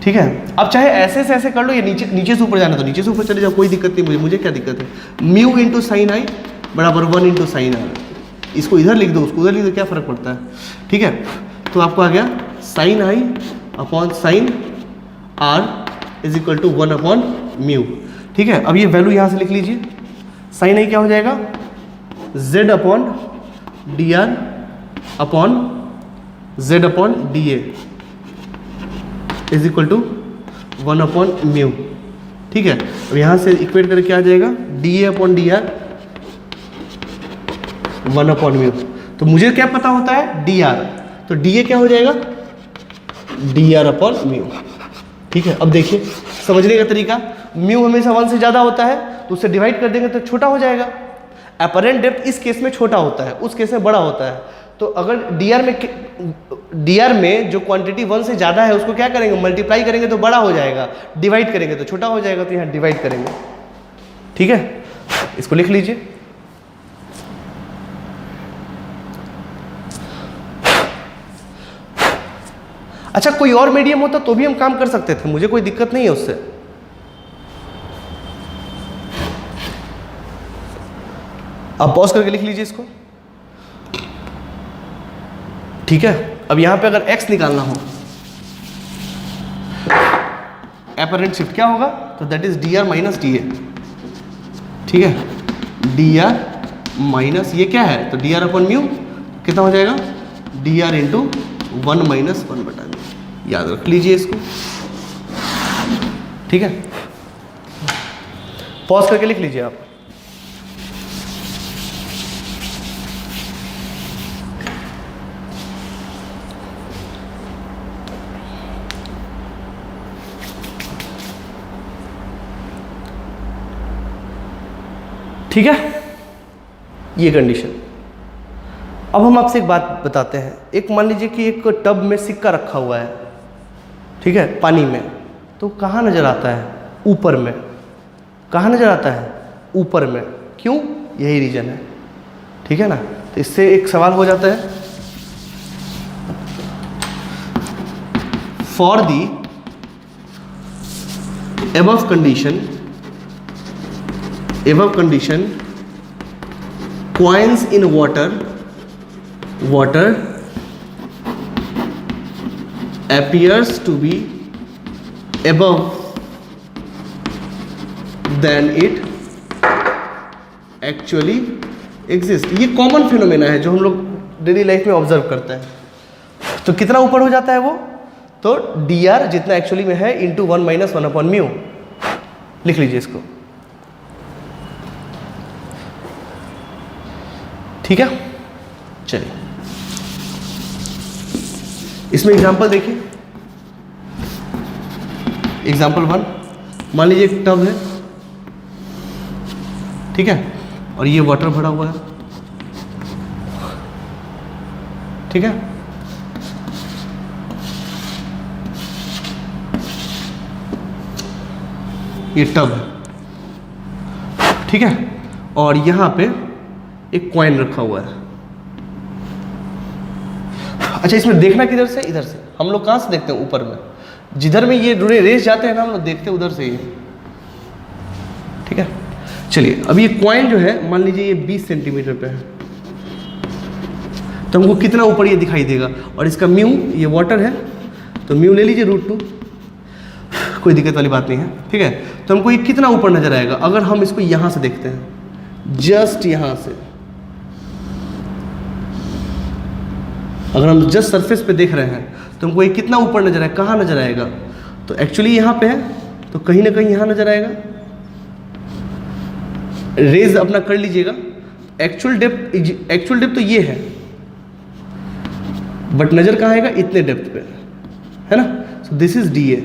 S1: ठीक है। अब चाहे ऐसे से ऐसे कर लो, ये नीचे से ऊपर जाना तो नीचे से ऊपर चले जाओ, कोई दिक्कत नहीं मुझे क्या दिक्कत है। म्यू इंटू साइन आई बराबर 1 इंटू साइन आर, इसको इधर लिख दो उसको उधर लिख दो, क्या फ़र्क पड़ता है, ठीक है। तो आपको आ गया sine I upon sine R is equal to 1 upon mu, ठीक है। अब ये वैल्यू यहाँ से लिख लीजिए, साइन आई क्या हो जाएगा, z upon D R upon z upon D A is equal to 1 upon mu, ठीक है। अब यहाँ से इक्वेट करके क्या आ जाएगा, D A upon D are 1 upon mu. तो मुझे क्या पता होता है डी आर, तो डी ए क्या हो जाएगा, डी आर अपॉन म्यू, ठीक है। अब देखिए समझने का तरीका, म्यू हमेशा 1 से ज़्यादा होता है तो उससे डिवाइड कर देंगे तो छोटा हो जाएगा। अपरेंट डेप्थ इस केस में छोटा होता है, उस केस में बड़ा होता है। तो अगर डी आर में जो क्वांटिटी 1 से ज़्यादा है उसको क्या करेंगे, मल्टीप्लाई करेंगे तो बड़ा हो जाएगा, डिवाइड करेंगे तो छोटा हो जाएगा, तो यहाँ डिवाइड करेंगे, ठीक है। इसको लिख लीजिए। अच्छा कोई और मीडियम होता तो भी हम काम कर सकते थे, मुझे कोई दिक्कत नहीं है उससे। आप पॉज करके लिख लीजिए इसको, ठीक है। अब यहां पे अगर x निकालना हो, अपरेंट शिफ्ट क्या होगा, तो that is D R minus D A, ठीक है। डी आर माइनस ये क्या है, तो डी आर अपॉन म्यू कितना हो जाएगा, डी आर इंटू 1 माइनस 1 बटा म्यू, याद रख लीजिए इसको, ठीक है। पॉज करके लिख लीजिए आप। ठीक है, ये कंडीशन। अब हम आपसे एक बात बताते हैं, एक मान लीजिए कि एक टब में सिक्का रखा हुआ है, ठीक है, पानी में, तो कहाँ नज़र आता है, ऊपर में। कहाँ नज़र आता है, ऊपर में। क्यों, यही रीजन है, ठीक है ना। तो इससे एक सवाल हो जाता है, for the above condition coins in water appears to be above than it actually exists। ये कॉमन फिनोमेना है जो हम लोग डेली लाइफ में ऑब्जर्व करते हैं। तो कितना ऊपर हो जाता है वो, तो डी आर जितना एक्चुअली में है इंटू 1 माइनस 1 अपॉन म्यू, लिख लीजिए इसको, ठीक है। चलिए इसमें एग्जांपल देखिए, एग्जांपल 1, मान लीजिए एक टब है, ठीक है, और ये वाटर भरा हुआ है, ठीक है। ये टब है, ठीक है, और यहां पे एक कॉइन रखा हुआ है। अच्छा इसमें देखना किधर से, इधर से। हम लोग कहाँ से देखते हैं, ऊपर में, जिधर में ये रेस जाते हैं ना हम लोग देखते हैं उधर से ही, ठीक है। चलिए अब ये कॉइन जो है मान लीजिए ये 20 सेंटीमीटर पे है, तो हमको कितना ऊपर ये दिखाई देगा, और इसका म्यू, ये वाटर है तो म्यू ले लीजिए √2, कोई दिक्कत वाली बात नहीं है, ठीक है। तो हमको ये कितना ऊपर नजर आएगा, अगर हम इसको यहां से देखते हैं, जस्ट यहां से, अगर हम जस्ट सरफेस पे देख रहे हैं तो हमको ये कितना ऊपर नजर आएगा, कहाँ नजर आएगा, तो एक्चुअली यहाँ पे है तो कहीं ना कहीं यहाँ नजर आएगा। रेज अपना कर लीजिएगा, एक्चुअल डेप्थ तो ये है, बट नज़र कहाँ आएगा, इतने डेप्थ पे, है ना। सो दिस इज डी ए,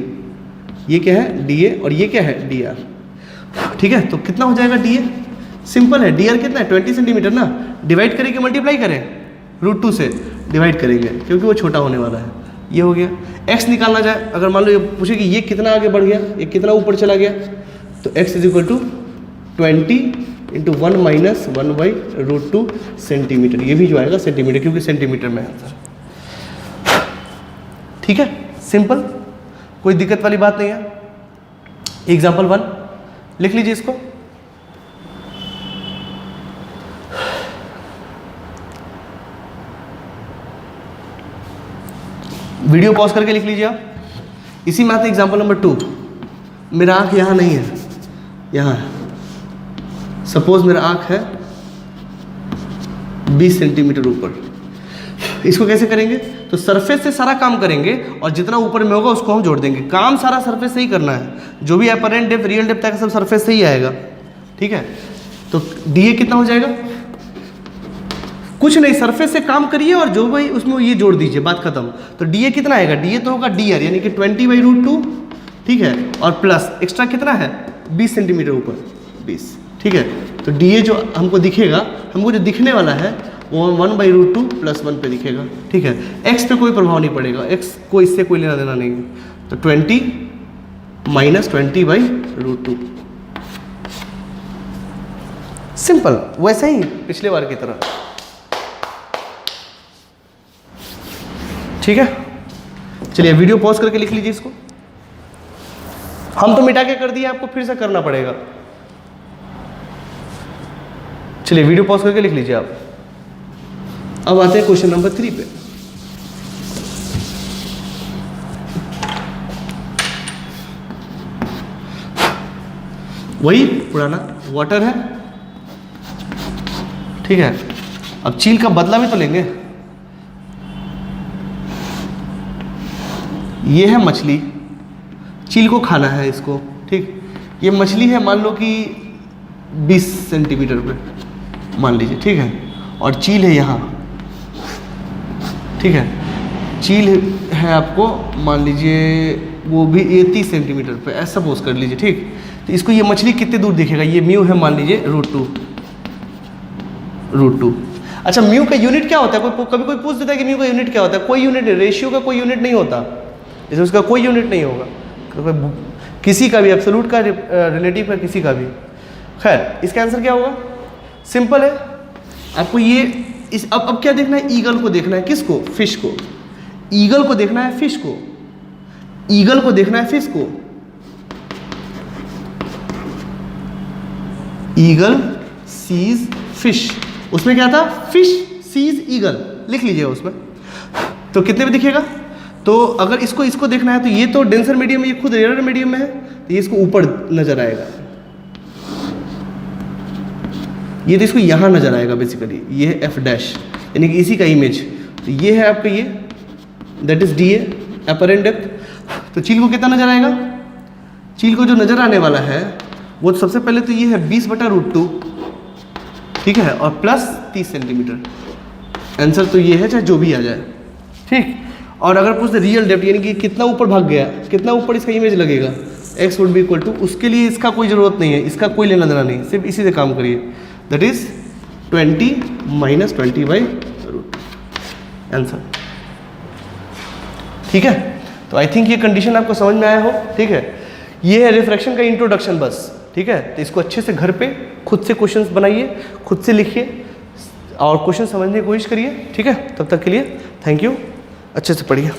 S1: ये क्या है डी ए, और ये क्या है डी आर। ठीक है, तो कितना हो जाएगा डी ए, सिंपल है, डी आर कितना है 20 सेंटीमीटर ना, डिवाइड करेंगे मल्टीप्लाई करें √2 से डिवाइड करेंगे क्योंकि वो छोटा होने वाला है। ये हो गया। एक्स निकालना जाए, अगर मान लो ये पूछे कि ये कितना आगे बढ़ गया, ये कितना ऊपर चला गया, तो x is equal to 20 into 1 minus 1/√2 centimetre. ये भी जो आएगा सेंटीमीटर, क्योंकि सेंटीमीटर में आंसर। ठीक है, सिंपल, कोई दिक्कत वाली बात नहीं है। एग्जाम्पल 1 लिख लीजिए इसको। वीडियो पॉज करके लिख लीजिए आप। इसी में आते हैं एग्जाम्पल नंबर 2। मेरा आँख यहाँ नहीं है, यहाँ है। सपोज मेरा आँख है 20 सेंटीमीटर ऊपर। इसको कैसे करेंगे, तो सरफेस से सारा काम करेंगे और जितना ऊपर में होगा उसको हम जोड़ देंगे। काम सारा सरफेस से ही करना है, जो भी अपरेंट डेप्थ रियल डेप्थ आएगा सब सरफेस से ही आएगा। ठीक है, तो डी ए कितना हो जाएगा, कुछ नहीं, सरफेस से काम करिए और जो भाई उसमें ये जोड़ दीजिए, बात खत्म। तो डी ए कितना आएगा, डी ए तो होगा डी आर, यानी कि 20/√2। ठीक है, और प्लस एक्स्ट्रा कितना है 20 सेंटीमीटर ऊपर 20। ठीक है, तो डी ए जो हमको दिखेगा, हमको जो दिखने वाला है वो 1/√2 + 1 पे दिखेगा। ठीक है, एक्स पे कोई प्रभाव नहीं पड़ेगा, एक्स को इससे कोई लेना देना नहीं है। तो 20 - 20/√2, सिंपल, वैसे ही पिछले बार की तरह। ठीक है, चलिए वीडियो पॉज करके लिख लीजिए इसको। हम तो मिटा के कर दिए, आपको फिर से करना पड़ेगा। चलिए वीडियो पॉज करके लिख लीजिए आप। अब आते हैं क्वेश्चन नंबर 3 पे। वही पुराना वाटर है। ठीक है, अब चील का बदला भी तो लेंगे। ये है मछली, चील को खाना है इसको। ठीक, ये मछली है मान लो कि 20 सेंटीमीटर पे मान लीजिए। ठीक है, और चील है यहाँ। ठीक है, चील है आपको मान लीजिए वो भी 30 सेंटीमीटर पे, ऐसा सपोज कर लीजिए। ठीक, तो इसको ये मछली कितने दूर दिखेगा, ये म्यू है मान लीजिए √2। अच्छा, म्यू का यूनिट क्या होता है, कभी कोई पूछ देता है कि म्यू का यूनिट क्या होता है। कोई यूनिट, रेशियो का कोई यूनिट नहीं होता, जैसे उसका कोई यूनिट नहीं होगा, तो किसी का भी, एब्सोल्यूट का, रिलेटिव का, किसी का भी। खैर, इसका आंसर क्या होगा, सिंपल है। आपको ये अब क्या देखना है, ईगल को देखना है। किसको, फिश को। ईगल को देखना है फिश को, ईगल को देखना है फिश को। ईगल सीज फिश, उसमें क्या था, फिश सीज ईगल, लिख लीजिएगा उसमें। तो कितने पे दिखेगा, तो अगर इसको देखना है तो ये तो डेंसर मीडियम, ये खुद रेयर मीडियम में है, तो ये इसको ऊपर नजर आएगा, ये तो इसको यहाँ नजर आएगा बेसिकली। ये है F', यानी कि इसी का इमेज। तो ये है आपका ये, that is D A, apparent depth. तो चील को कितना नजर आएगा, चील को जो नजर आने वाला है वो सबसे पहले तो ये है 20/√2। ठीक है, और प्लस 30 सेंटीमीटर। आंसर तो ये है, चाहे जो भी आ जाए। ठीक, और अगर पूछते रियल डेप्थ यानी कि कितना ऊपर भाग गया, कितना ऊपर इसका इमेज लगेगा, x would be equal to, उसके लिए इसका कोई ज़रूरत नहीं है, इसका कोई लेना देना नहीं, सिर्फ इसी से काम करिए। That is 20 - 20/√2 answer. ठीक है, तो आई थिंक ये कंडीशन आपको समझ में आया हो। ठीक है, ये है रिफ्रैक्शन का इंट्रोडक्शन बस। ठीक है, तो इसको अच्छे से घर पे खुद से क्वेश्चंस बनाइए, खुद से लिखिए और क्वेश्चन समझने की कोशिश करिए। ठीक है, तब तक के लिए थैंक यू, अच्छे से पढ़िए।